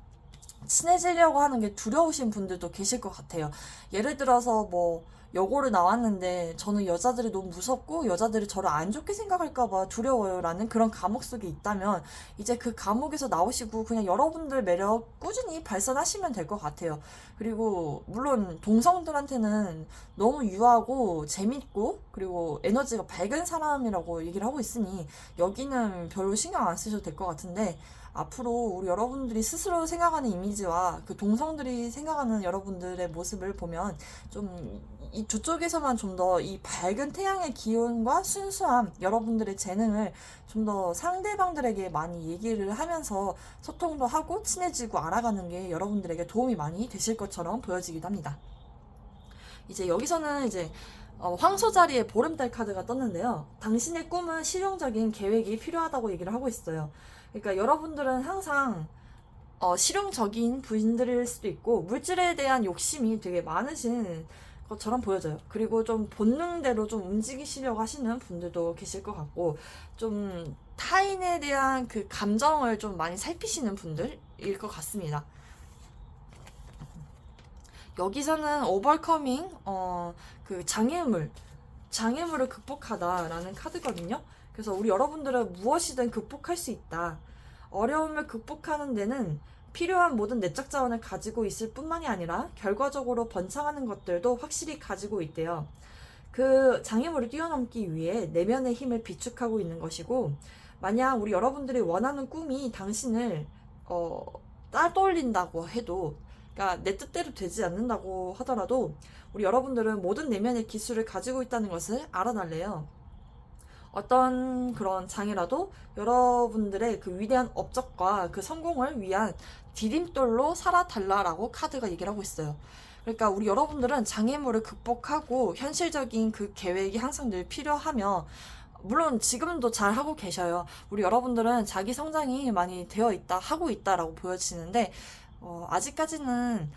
A: 친해지려고 하는 게 두려우신 분들도 계실 것 같아요. 예를 들어서 뭐 여고를 나왔는데 저는 여자들이 너무 무섭고 여자들이 저를 안 좋게 생각할까봐 두려워요 라는 그런 감옥 속에 있다면 이제 그 감옥에서 나오시고 그냥 여러분들 매력 꾸준히 발산하시면 될 것 같아요. 그리고 물론 동성들한테는 너무 유하고 재밌고 그리고 에너지가 밝은 사람이라고 얘기를 하고 있으니 여기는 별로 신경 안 쓰셔도 될 것 같은데 앞으로 우리 여러분들이 스스로 생각하는 이미지와 그 동성들이 생각하는 여러분들의 모습을 보면 좀 이 두 쪽에서만 좀 더 이 밝은 태양의 기운과 순수함, 여러분들의 재능을 좀 더 상대방들에게 많이 얘기를 하면서 소통도 하고 친해지고 알아가는 게 여러분들에게 도움이 많이 되실 것처럼 보여지기도 합니다. 이제 여기서는 이제 황소 자리에 보름달 카드가 떴는데요. 당신의 꿈은 실용적인 계획이 필요하다고 얘기를 하고 있어요. 그러니까 여러분들은 항상 실용적인 분들일 수도 있고 물질에 대한 욕심이 되게 많으신 것처럼 보여져요. 그리고 좀 본능대로 좀 움직이시려고 하시는 분들도 계실 것 같고 좀 타인에 대한 그 감정을 좀 많이 살피시는 분들일 것 같습니다. 여기서는 오버커밍 그 장애물을 극복하다라는 카드거든요. 그래서 우리 여러분들은 무엇이든 극복할 수 있다. 어려움을 극복하는 데는 필요한 모든 내적 자원을 가지고 있을 뿐만이 아니라 결과적으로 번창하는 것들도 확실히 가지고 있대요. 그 장애물을 뛰어넘기 위해 내면의 힘을 비축하고 있는 것이고 만약 우리 여러분들이 원하는 꿈이 당신을 따돌린다고 해도 그러니까 내 뜻대로 되지 않는다고 하더라도 우리 여러분들은 모든 내면의 기술을 가지고 있다는 것을 알아달래요. 어떤 그런 장애라도 여러분들의 그 위대한 업적과 그 성공을 위한 디딤돌로 살아달라라고 카드가 얘기를 하고 있어요. 그러니까 우리 여러분들은 장애물을 극복하고 현실적인 그 계획이 항상 늘 필요하며 물론 지금도 잘 하고 계셔요. 우리 여러분들은 자기 성장이 많이 되어 있다, 하고 있다라고 보여지는데 아직까지는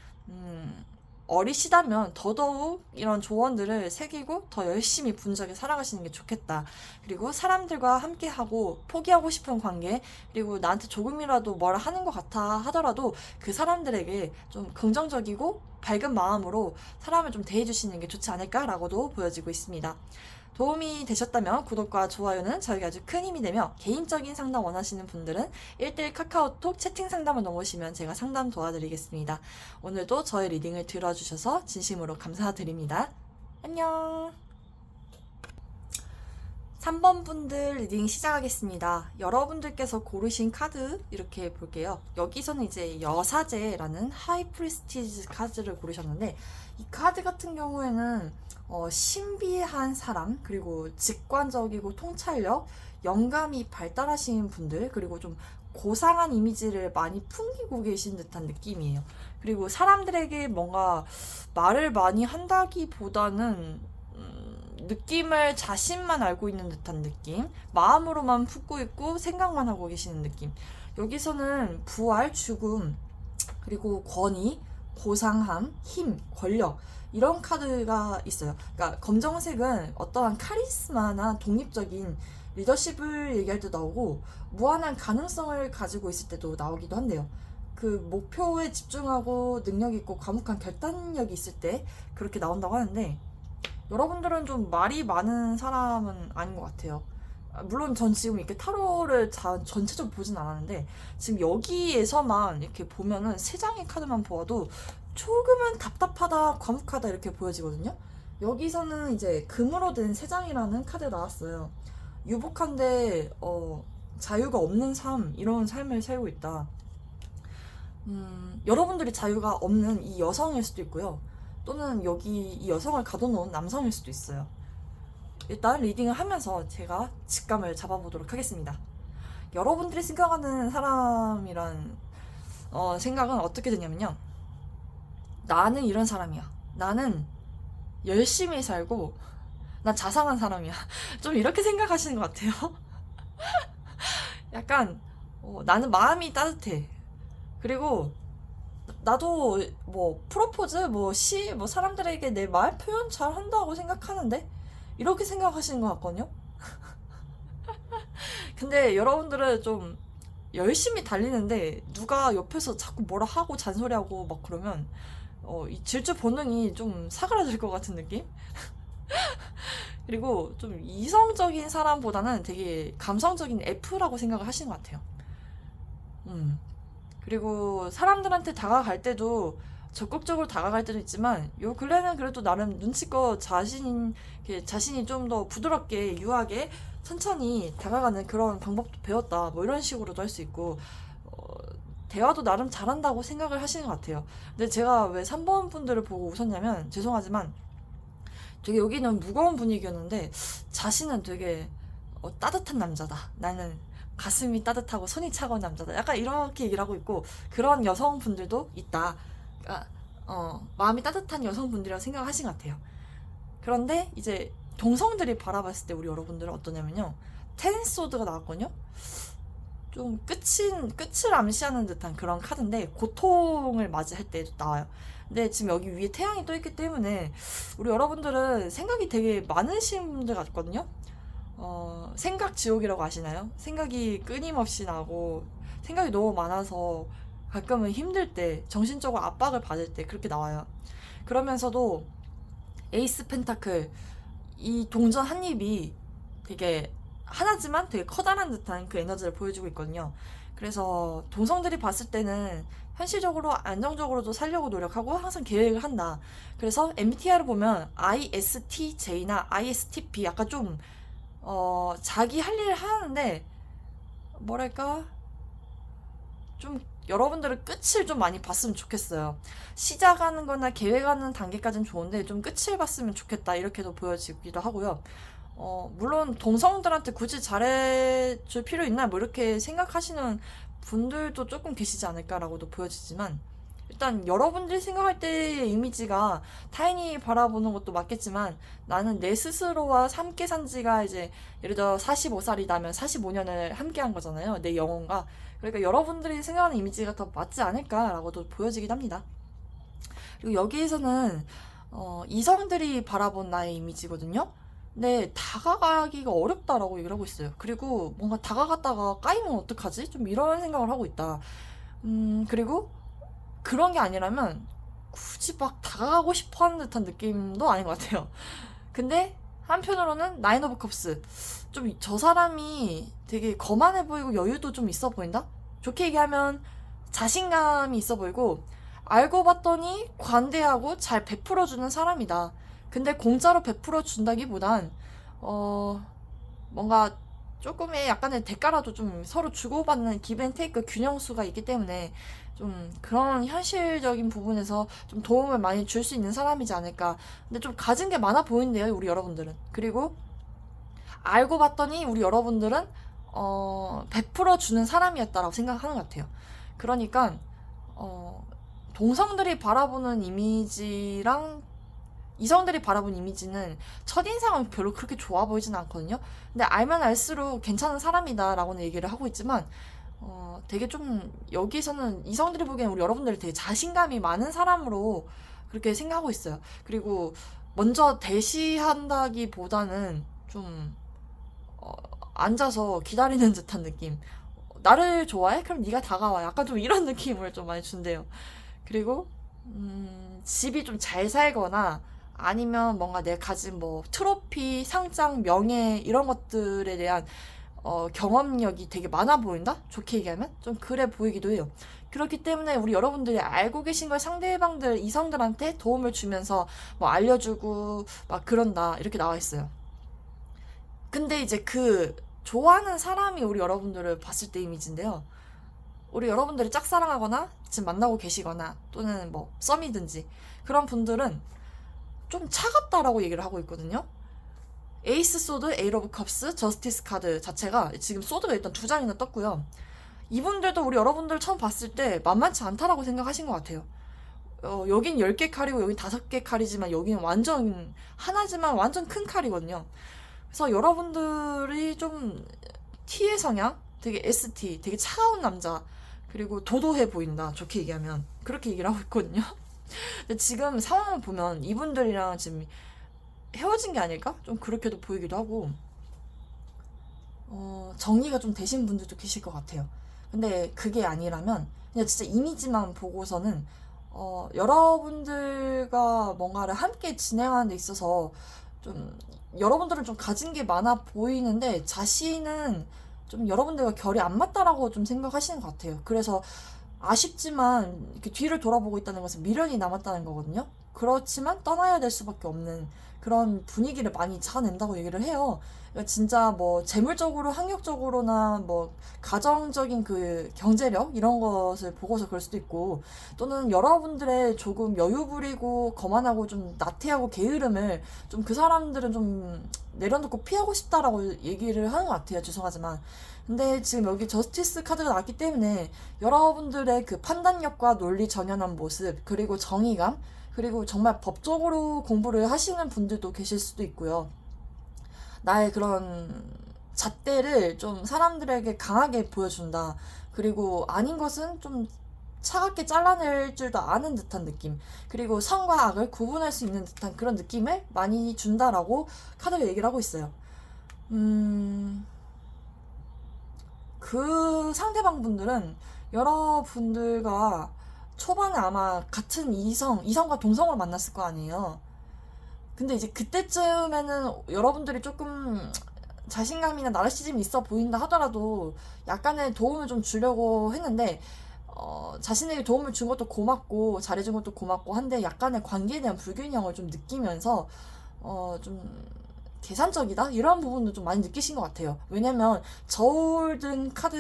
A: 어리시다면 더더욱 이런 조언들을 새기고 더 열심히 분주하게 살아가시는 게 좋겠다. 그리고 사람들과 함께하고 포기하고 싶은 관계 그리고 나한테 조금이라도 뭘 하는 것 같아 하더라도 그 사람들에게 좀 긍정적이고 밝은 마음으로 사람을 좀 대해주시는 게 좋지 않을까라고도 보여지고 있습니다. 도움이 되셨다면 구독과 좋아요는 저에게 아주 큰 힘이 되며 개인적인 상담 원하시는 분들은 1대1 카카오톡 채팅 상담을 넣으시면 제가 상담 도와드리겠습니다. 오늘도 저의 리딩을 들어주셔서 진심으로 감사드립니다. 안녕. 3번 분들 리딩 시작하겠습니다. 여러분들께서 고르신 카드 이렇게 볼게요. 여기서는 이제 여사제라는 하이 프리스티지 카드를 고르셨는데 이 카드 같은 경우에는 신비한 사람 그리고 직관적이고 통찰력 영감이 발달하신 분들 그리고 좀 고상한 이미지를 많이 풍기고 계신 듯한 느낌이에요. 그리고 사람들에게 뭔가 말을 많이 한다기보다는 느낌을 자신만 알고 있는 듯한 느낌 마음으로만 품고 있고 생각만 하고 계시는 느낌. 여기서는 부활, 죽음 그리고 권위, 고상함, 힘, 권력 이런 카드가 있어요. 그러니까 검정색은 어떠한 카리스마나 독립적인 리더십을 얘기할 때 나오고 무한한 가능성을 가지고 있을 때도 나오기도 한대요. 그 목표에 집중하고 능력 있고 과묵한 결단력이 있을 때 그렇게 나온다고 하는데 여러분들은 좀 말이 많은 사람은 아닌 것 같아요. 물론 전 지금 이렇게 타로를 전체적으로 보진 않았는데 지금 여기에서만 이렇게 보면은 세 장의 카드만 보아도 조금은 답답하다, 과묵하다 이렇게 보여지거든요. 여기서는 이제 금으로 된 세 장이라는 카드가 나왔어요. 유복한데 자유가 없는 삶, 이런 삶을 살고 있다. 여러분들이 자유가 없는 이 여성일 수도 있고요. 또는 여기 이 여성을 가둬놓은 남성일 수도 있어요. 일단 리딩을 하면서 제가 직감을 잡아보도록 하겠습니다. 여러분들이 생각하는 사람이란 생각은 어떻게 되냐면요. 나는 이런 사람이야. 나는 열심히 살고 난 자상한 사람이야. 좀 이렇게 생각하시는 것 같아요. 약간 나는 마음이 따뜻해. 그리고 나도 뭐 프로포즈, 뭐 시, 뭐 사람들에게 내 말 표현 잘 한다고 생각하는데 이렇게 생각하시는 것 같거든요. 근데 여러분들은 좀 열심히 달리는데 누가 옆에서 자꾸 뭐라 하고 잔소리하고 막 그러면 이 질주 본능이 좀 사그라들 것 같은 느낌? 그리고 좀 이성적인 사람보다는 되게 감성적인 F라고 생각을 하시는 것 같아요. 그리고 사람들한테 다가갈 때도 적극적으로 다가갈 때도 있지만 요 근래는 그래도 나름 눈치껏 자신이 좀 더 부드럽게 유하게 천천히 다가가는 그런 방법도 배웠다 뭐 이런 식으로도 할 수 있고 대화도 나름 잘한다고 생각을 하시는 것 같아요. 근데 제가 왜 3번 분들을 보고 웃었냐면 죄송하지만 되게 여기는 무거운 분위기였는데 자신은 되게 따뜻한 남자다. 나는 가슴이 따뜻하고 손이 차가운 남자다. 약간 이렇게 얘기를 하고 있고 그런 여성분들도 있다. 그러니까 마음이 따뜻한 여성분들이라고 생각하신 것 같아요. 그런데 이제 동성들이 바라봤을 때 우리 여러분들은 어떠냐면요. 텐소드가 나왔거든요. 좀 끝을 암시하는 듯한 그런 카드인데 고통을 맞이할 때도 나와요. 근데 지금 여기 위에 태양이 떠 있기 때문에 우리 여러분들은 생각이 되게 많으신 분들 같거든요. 생각 지옥이라고 아시나요? 생각이 끊임없이 나고 생각이 너무 많아서 가끔은 힘들 때 정신적으로 압박을 받을 때 그렇게 나와요. 그러면서도 에이스 펜타클 이 동전 한 입이 되게 하나지만 되게 커다란 듯한 그 에너지를 보여주고 있거든요. 그래서 동성들이 봤을 때는 현실적으로 안정적으로도 살려고 노력하고 항상 계획을 한다. 그래서 MBTI를 보면 ISTJ나 ISTP 약간 좀 자기 할 일을 하는데 뭐랄까 좀 여러분들은 끝을 좀 많이 봤으면 좋겠어요. 시작하는 거나 계획하는 단계까지는 좋은데 좀 끝을 봤으면 좋겠다 이렇게도 보여지기도 하고요. 물론 동성들한테 굳이 잘해줄 필요 있나 뭐 이렇게 생각하시는 분들도 조금 계시지 않을까라고도 보여지지만 일단 여러분들이 생각할 때의 이미지가 타인이 바라보는 것도 맞겠지만 나는 내 스스로와 함께 산 지가 이제 예를 들어 45살이라면 45년을 함께 한 거잖아요. 내 영혼과. 그러니까 여러분들이 생각하는 이미지가 더 맞지 않을까라고도 보여지긴 합니다. 그리고 여기에서는 이성들이 바라본 나의 이미지거든요. 근데 다가가기가 어렵다라고 얘기를 하고 있어요. 그리고 뭔가 다가갔다가 까이면 어떡하지? 좀 이런 생각을 하고 있다. 그리고 그런 게 아니라면 굳이 막 다가가고 싶어 하는 듯한 느낌도 아닌 것 같아요. 근데 한편으로는 나인 오브 컵스 좀 저 사람이 되게 거만해 보이고 여유도 좀 있어 보인다? 좋게 얘기하면 자신감이 있어 보이고 알고 봤더니 관대하고 잘 베풀어주는 사람이다. 근데 공짜로 베풀어 준다기보단 뭔가 조금의 약간의 대가라도 좀 서로 주고받는 기브앤테이크 균형수가 있기 때문에 좀 그런 현실적인 부분에서 좀 도움을 많이 줄 수 있는 사람이지 않을까. 근데 좀 가진 게 많아 보이는데요, 우리 여러분들은. 그리고 알고 봤더니 우리 여러분들은 베풀어 주는 사람이었다라고 생각하는 것 같아요. 그러니까 동성들이 바라보는 이미지랑 이성들이 바라본 이미지는 첫인상은 별로 그렇게 좋아 보이진 않거든요. 근데 알면 알수록 괜찮은 사람이다 라고는 얘기를 하고 있지만 되게 좀 여기서는 이성들이 보기엔 우리 여러분들이 되게 자신감이 많은 사람으로 그렇게 생각하고 있어요. 그리고 먼저 대시한다기보다는 좀 어, 앉아서 기다리는 듯한 느낌. 나를 좋아해? 그럼 네가 다가와. 약간 좀 이런 느낌을 좀 많이 준대요. 그리고 집이 좀 잘 살거나 아니면 뭔가 내가 가진 뭐 트로피, 상장, 명예 이런 것들에 대한 경험력이 되게 많아 보인다? 좋게 얘기하면? 좀 그래 보이기도 해요. 그렇기 때문에 우리 여러분들이 알고 계신 걸 상대방들, 이성들한테 도움을 주면서 뭐 알려주고 막 그런다. 이렇게 나와 있어요. 근데 이제 그 좋아하는 사람이 우리 여러분들을 봤을 때 이미지인데요. 우리 여러분들이 짝사랑하거나 지금 만나고 계시거나 또는 뭐 썸이든지 그런 분들은 좀 차갑다라고 얘기를 하고 있거든요. 에이스 소드, 에이 오브 컵스, 저스티스 카드 자체가 지금 소드가 일단 두 장이나 떴고요. 이분들도 우리 여러분들 처음 봤을 때 만만치 않다라고 생각하신 것 같아요. 여긴 10개 칼이고 여긴 5개 칼이지만 여기는 완전 하나지만 완전 큰 칼이거든요. 그래서 여러분들이 좀 T의 성향, 되게 ST, 되게 차가운 남자, 그리고 도도해 보인다. 좋게 얘기하면 그렇게 얘기를 하고 있거든요. 근데 지금 상황을 보면 이분들이랑 지금 헤어진 게 아닐까? 좀 그렇게도 보이기도 하고 정리가 좀 되신 분들도 계실 것 같아요. 근데 그게 아니라면 그냥 진짜 이미지만 보고서는 여러분들과 뭔가를 함께 진행하는 데 있어서 좀 여러분들은 좀 가진 게 많아 보이는데 자신은 좀 여러분들과 결이 안 맞다라고 좀 생각하시는 것 같아요. 그래서 아쉽지만 이렇게 뒤를 돌아보고 있다는 것은 미련이 남았다는 거거든요. 그렇지만 떠나야 될 수밖에 없는 그런 분위기를 많이 자낸다고 얘기를 해요. 그러니까 진짜 뭐 재물적으로, 학력적으로나 뭐 가정적인 그 경제력 이런 것을 보고서 그럴 수도 있고 또는 여러분들의 조금 여유 부리고 거만하고 좀 나태하고 게으름을 좀 그 사람들은 좀 내려놓고 피하고 싶다라고 얘기를 하는 것 같아요. 죄송하지만. 근데 지금 여기 저스티스 카드가 나왔기 때문에 여러분들의 그 판단력과 논리 정연한 모습 그리고 정의감 그리고 정말 법적으로 공부를 하시는 분들도 계실 수도 있고요. 나의 그런 잣대를 좀 사람들에게 강하게 보여준다. 그리고 아닌 것은 좀 차갑게 잘라낼 줄도 아는 듯한 느낌. 그리고 선과 악을 구분할 수 있는 듯한 그런 느낌을 많이 준다라고 카드가 얘기를 하고 있어요. 그 상대방 분들은 여러분들과 초반에 아마 같은 이성과 동성으로 만났을 거 아니에요. 근데 이제 그때쯤에는 여러분들이 조금 자신감이나 나르시즘이 있어 보인다 하더라도 약간의 도움을 좀 주려고 했는데, 자신에게 도움을 준 것도 고맙고, 잘해준 것도 고맙고 한데, 약간의 관계에 대한 불균형을 좀 느끼면서, 좀, 계산적이다? 이런 부분도 좀 많이 느끼신 것 같아요. 왜냐면, 저울 등 카드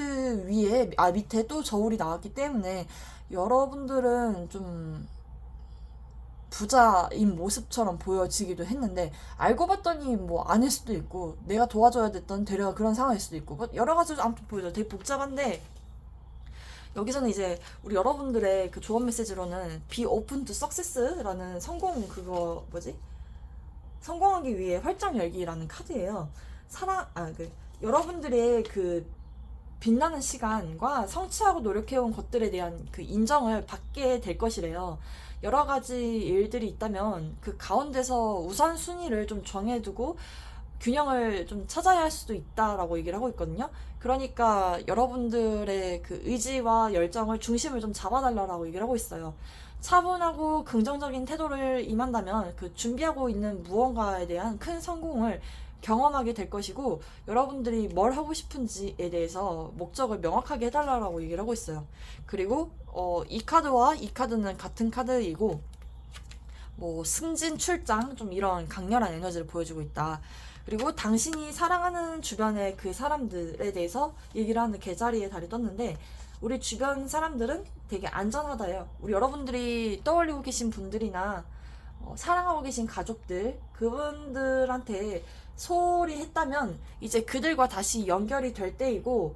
A: 위에, 밑에 또 저울이 나왔기 때문에, 여러분들은 좀, 부자인 모습처럼 보여지기도 했는데 알고 봤더니 뭐 아닐 수도 있고 내가 도와줘야 됐던 되려 그런 상황일 수도 있고 뭐 여러 가지로 아무튼 보여줘 되게 복잡한데 여기서는 이제 우리 여러분들의 그 조언 메시지로는 Be open to success라는 성공 그거 뭐지? 성공하기 위해 활짝 열기라는 카드예요. 여러분들의 그 빛나는 시간과 성취하고 노력해온 것들에 대한 그 인정을 받게 될 것이래요. 여러 가지 일들이 있다면 그 가운데서 우선순위를 좀 정해두고 균형을 좀 찾아야 할 수도 있다라고 얘기를 하고 있거든요. 그러니까 여러분들의 그 의지와 열정을 중심을 좀 잡아달라고 얘기를 하고 있어요. 차분하고 긍정적인 태도를 임한다면 그 준비하고 있는 무언가에 대한 큰 성공을 경험하게 될 것이고 여러분들이 뭘 하고 싶은지에 대해서 목적을 명확하게 해달라고 얘기를 하고 있어요. 그리고 이 카드와 이 카드는 같은 카드이고 뭐 승진, 출장 좀 이런 강렬한 에너지를 보여주고 있다. 그리고 당신이 사랑하는 주변의 그 사람들에 대해서 얘기를 하는 개자리에 달이 떴는데 우리 주변 사람들은 되게 안전하다요. 우리 여러분들이 떠올리고 계신 분들이나 사랑하고 계신 가족들 그분들한테 소홀히 했다면 이제 그들과 다시 연결이 될 때이고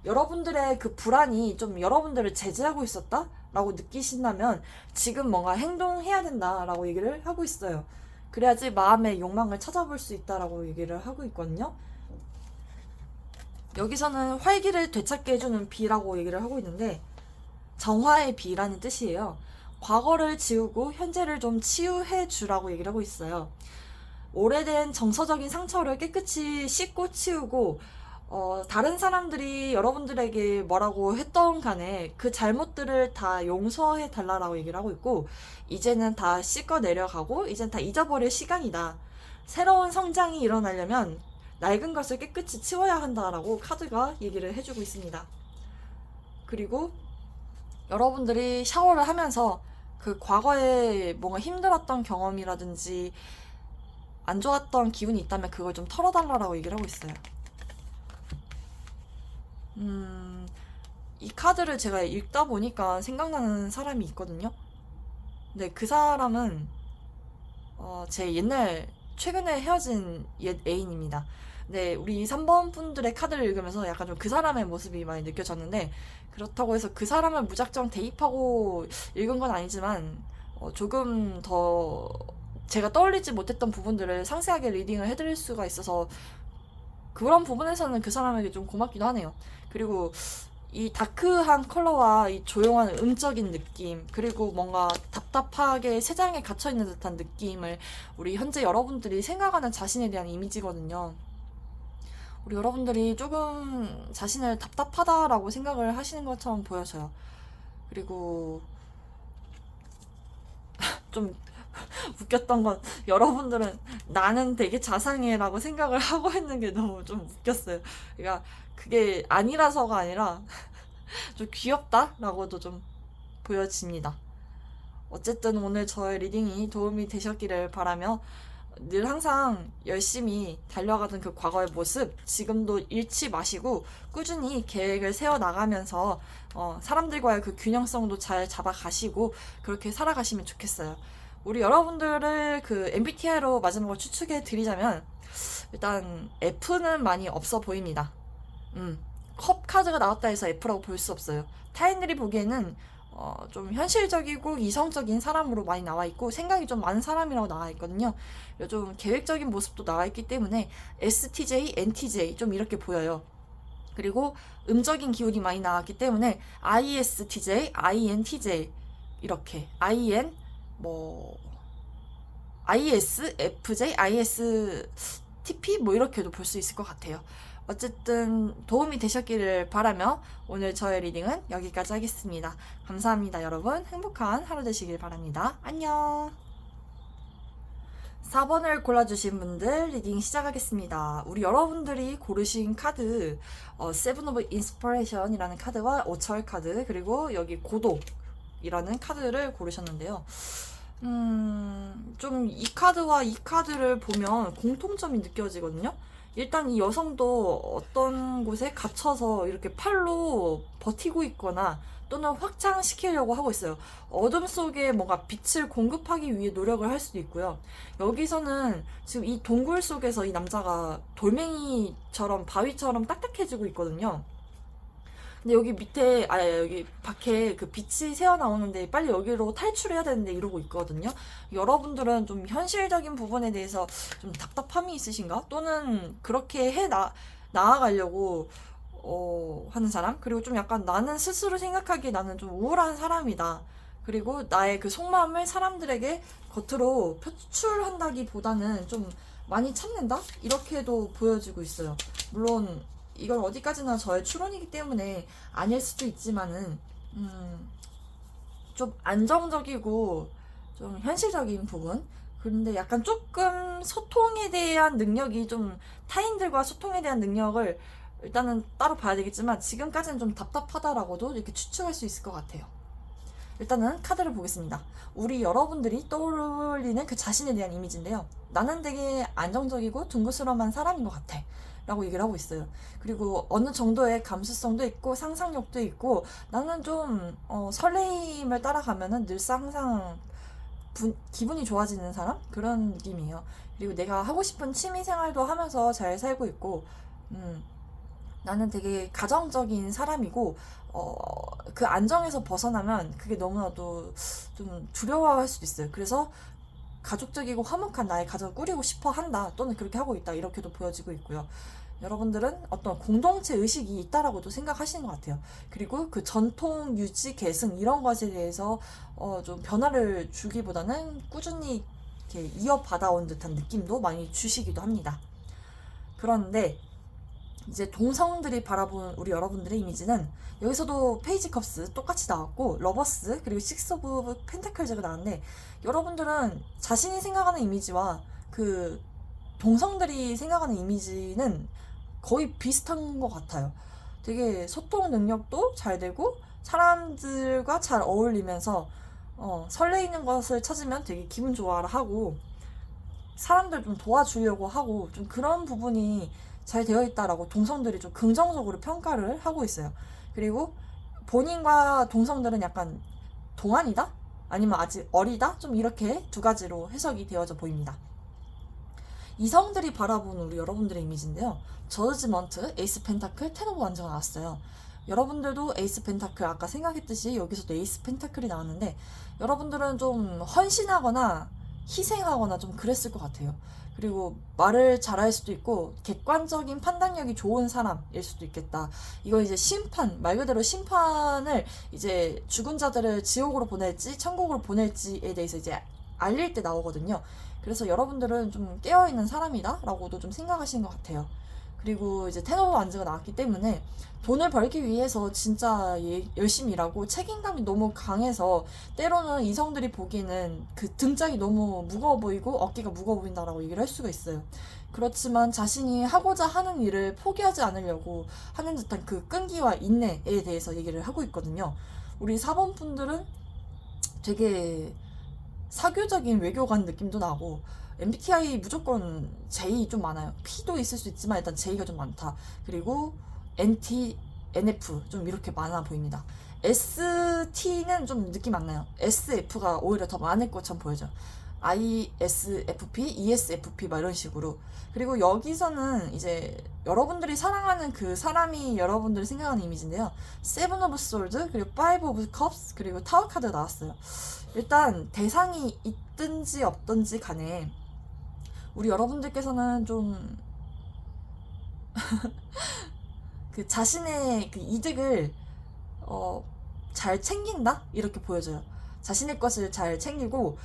A: 여러분들의 그 불안이 좀 여러분들을 제재하고 있었다? 라고 느끼신다면 지금 뭔가 행동해야 된다라고 얘기를 하고 있어요. 그래야지 마음의 욕망을 찾아볼 수 있다라고 얘기를 하고 있거든요. 여기서는 활기를 되찾게 해주는 비라고 얘기를 하고 있는데 정화의 비라는 뜻이에요. 과거를 지우고 현재를 좀 치유해 주라고 얘기를 하고 있어요. 오래된 정서적인 상처를 깨끗이 씻고 치우고 다른 사람들이 여러분들에게 뭐라고 했던 간에 그 잘못들을 다 용서해 달라고 얘기를 하고 있고, 이제는 다 씻고 내려가고 이젠 다 잊어버릴 시간이다. 새로운 성장이 일어나려면 낡은 것을 깨끗이 치워야 한다라고 카드가 얘기를 해주고 있습니다. 그리고 여러분들이 샤워를 하면서 그 과거에 뭔가 힘들었던 경험이라든지 안 좋았던 기분이 있다면 그걸 좀 털어달라고 얘기를 하고 있어요. 이 카드를 제가 읽다 보니까 생각나는 사람이 있거든요. 근데 그 사람은 제 최근에 헤어진 옛 애인입니다. 네, 우리 3번 분들의 카드를 읽으면서 약간 좀 그 사람의 모습이 많이 느껴졌는데, 그렇다고 해서 그 사람을 무작정 대입하고 읽은 건 아니지만 조금 더 제가 떠올리지 못했던 부분들을 상세하게 리딩을 해드릴 수가 있어서 그런 부분에서는 그 사람에게 좀 고맙기도 하네요. 그리고 이 다크한 컬러와 이 조용한 음적인 느낌, 그리고 뭔가 답답하게 세상에 갇혀있는 듯한 느낌을 우리 현재 여러분들이 생각하는 자신에 대한 이미지거든요. 우리 여러분들이 조금 자신을 답답하다라고 생각을 하시는 것처럼 보여져요. 그리고 좀 웃겼던 건, 여러분들은 나는 되게 자상해라고 생각을 하고 있는 게 너무 좀 웃겼어요. 그러니까 그게 아니라서가 아니라 좀 귀엽다라고도 좀 보여집니다. 어쨌든 오늘 저의 리딩이 도움이 되셨기를 바라며, 늘 항상 열심히 달려가던 그 과거의 모습 지금도 잃지 마시고 꾸준히 계획을 세워나가면서 사람들과의 그 균형성도 잘 잡아가시고 그렇게 살아가시면 좋겠어요. 우리 여러분들을 그 MBTI로 마지막으로 추측해 드리자면, 일단 F는 많이 없어 보입니다. 컵 카드가 나왔다 해서 F라고 볼 수 없어요. 타인들이 보기에는 좀 현실적이고 이성적인 사람으로 많이 나와 있고 생각이 좀 많은 사람이라고 나와 있거든요. 좀 계획적인 모습도 나와 있기 때문에 STJ, NTJ 좀 이렇게 보여요. 그리고 음적인 기운이 많이 나왔기 때문에 ISTJ, INTJ 이렇게 IN ISFJ, ISTP 이렇게도 볼 수 있을 것 같아요. 어쨌든 도움이 되셨기를 바라며 오늘 저의 리딩은 여기까지 하겠습니다. 감사합니다, 여러분. 행복한 하루 되시길 바랍니다. 안녕. 4번을 골라주신 분들 리딩 시작하겠습니다. 우리 여러분들이 고르신 카드 세븐 오브 인스퍼레이션이라는 카드와 오철 카드, 그리고 여기 고독이라는 카드를 고르셨는데요. 좀 이 카드와 이 카드를 보면 공통점이 느껴지거든요. 일단 이 여성도 어떤 곳에 갇혀서 이렇게 팔로 버티고 있거나 또는 확장시키려고 하고 있어요. 어둠 속에 뭔가 빛을 공급하기 위해 노력을 할 수도 있고요. 여기서는 지금 이 동굴 속에서 이 남자가 돌멩이처럼 바위처럼 딱딱해지고 있거든요. 근데 여기 밑에, 여기 밖에 그 빛이 새어나오는데 빨리 여기로 탈출해야 되는데 이러고 있거든요. 여러분들은 좀 현실적인 부분에 대해서 좀 답답함이 있으신가? 또는 그렇게 나아가려고 하는 사람? 그리고 좀 약간 나는 스스로 생각하기에 나는 좀 우울한 사람이다. 그리고 나의 그 속마음을 사람들에게 겉으로 표출한다기보다는 좀 많이 참는다? 이렇게도 보여지고 있어요. 물론 이건 어디까지나 저의 추론이기 때문에 아닐 수도 있지만은 좀 안정적이고 좀 현실적인 부분, 그런데 약간 조금 소통에 대한 능력이 좀, 타인들과 소통에 대한 능력을 일단은 따로 봐야 되겠지만 지금까지는 좀 답답하다라고도 이렇게 추측할 수 있을 것 같아요. 일단은 카드를 보겠습니다. 우리 여러분들이 떠올리는 그 자신에 대한 이미지인데요. 나는 되게 안정적이고 둥그스름한 사람인 것 같아 라고 얘기를 하고 있어요. 그리고 어느 정도의 감수성도 있고 상상력도 있고, 나는 좀 설레임을 따라가면은 늘상 항상 기분이 좋아지는 사람? 그런 느낌이에요. 그리고 내가 하고 싶은 취미 생활도 하면서 잘 살고 있고, 나는 되게 가정적인 사람이고, 그 안정에서 벗어나면 그게 너무나도 좀 두려워할 수도 있어요. 그래서 가족적이고 화목한 나의 가정을 꾸리고 싶어 한다, 또는 그렇게 하고 있다, 이렇게도 보여지고 있고요. 여러분들은 어떤 공동체 의식이 있다라고도 생각하시는 것 같아요. 그리고 그 전통 유지 계승 이런 것에 대해서 좀 변화를 주기보다는 꾸준히 이렇게 이어받아온 듯한 느낌도 많이 주시기도 합니다. 그런데 이제 동성들이 바라본 우리 여러분들의 이미지는 여기서도 페이지 컵스 똑같이 나왔고 러버스 그리고 식스 오브 펜타클즈가 나왔는데 여러분들은 자신이 생각하는 이미지와 그 동성들이 생각하는 이미지는 거의 비슷한 것 같아요. 되게 소통 능력도 잘 되고 사람들과 잘 어울리면서 설레이는 것을 찾으면 되게 기분 좋아라 하고 사람들 좀 도와주려고 하고 좀 그런 부분이 잘 되어 있다라고 동성들이 좀 긍정적으로 평가를 하고 있어요. 그리고 본인과 동성들은 약간 동안이다? 아니면 아직 어리다? 좀 이렇게 두 가지로 해석이 되어져 보입니다. 이성들이 바라보는 우리 여러분들의 이미지인데요. 저지먼트, 에이스 펜타클, 텐 오브 완즈가 나왔어요. 여러분들도 에이스 펜타클 아까 생각했듯이 여기서도 에이스 펜타클이 나왔는데 여러분들은 좀 헌신하거나 희생하거나 좀 그랬을 것 같아요. 그리고 말을 잘할 수도 있고 객관적인 판단력이 좋은 사람일 수도 있겠다. 이거 이제 심판, 말 그대로 심판을 이제 죽은 자들을 지옥으로 보낼지 천국으로 보낼지에 대해서 이제 알릴 때 나오거든요. 그래서 여러분들은 좀 깨어있는 사람이다 라고도 좀 생각하시는 것 같아요. 그리고 이제 텐 오브 완즈가 나왔기 때문에 돈을 벌기 위해서 진짜 열심히 일하고 책임감이 너무 강해서 때로는 이성들이 보기에는 그 등짝이 너무 무거워 보이고 어깨가 무거워 보인다라고 얘기를 할 수가 있어요. 그렇지만 자신이 하고자 하는 일을 포기하지 않으려고 하는 듯한 그 끈기와 인내에 대해서 얘기를 하고 있거든요. 우리 4번 분들은 되게 사교적인 외교관 느낌도 나고 MBTI 무조건 J 좀 많아요. P도 있을 수 있지만 일단 J가 좀 많다. 그리고 NT, NF 좀 이렇게 많아 보입니다. ST는 좀 느낌 안 나요. SF가 오히려 더 많을 것처럼 보여져요. ISFP, ESFP 막 이런 식으로. 그리고 여기서는 이제 여러분들이 사랑하는 그 사람이 여러분들이 생각하는 이미지인데요. 세븐 오브 솔드, 그리고 파이브 오브 컵스, 그리고 타워 카드 나왔어요. 일단 대상이 있든지 없든지 간에 우리 여러분들께서는 좀 그 자신의 그 이득을 잘 챙긴다? 이렇게 보여져요. 자신의 것을 잘 챙기고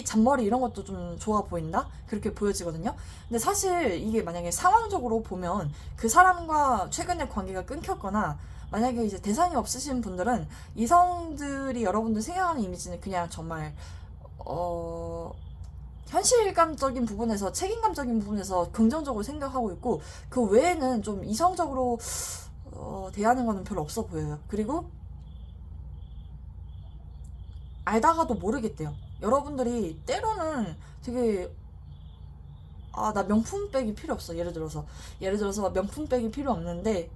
A: 잔머리 이런 것도 좀 좋아 보인다? 그렇게 보여지거든요. 근데 사실 이게 만약에 상황적으로 보면 그 사람과 최근에 관계가 끊겼거나 만약에 이제 대상이 없으신 분들은 이성들이 여러분들 생각하는 이미지는 그냥 정말 현실감적인 부분에서 책임감적인 부분에서 긍정적으로 생각하고 있고 그 외에는 좀 이성적으로 대하는 거는 별로 없어 보여요. 그리고 알다가도 모르겠대요. 여러분들이 때로는 되게 나 명품백이 필요 없어. 예를 들어서 명품백이 필요 없는데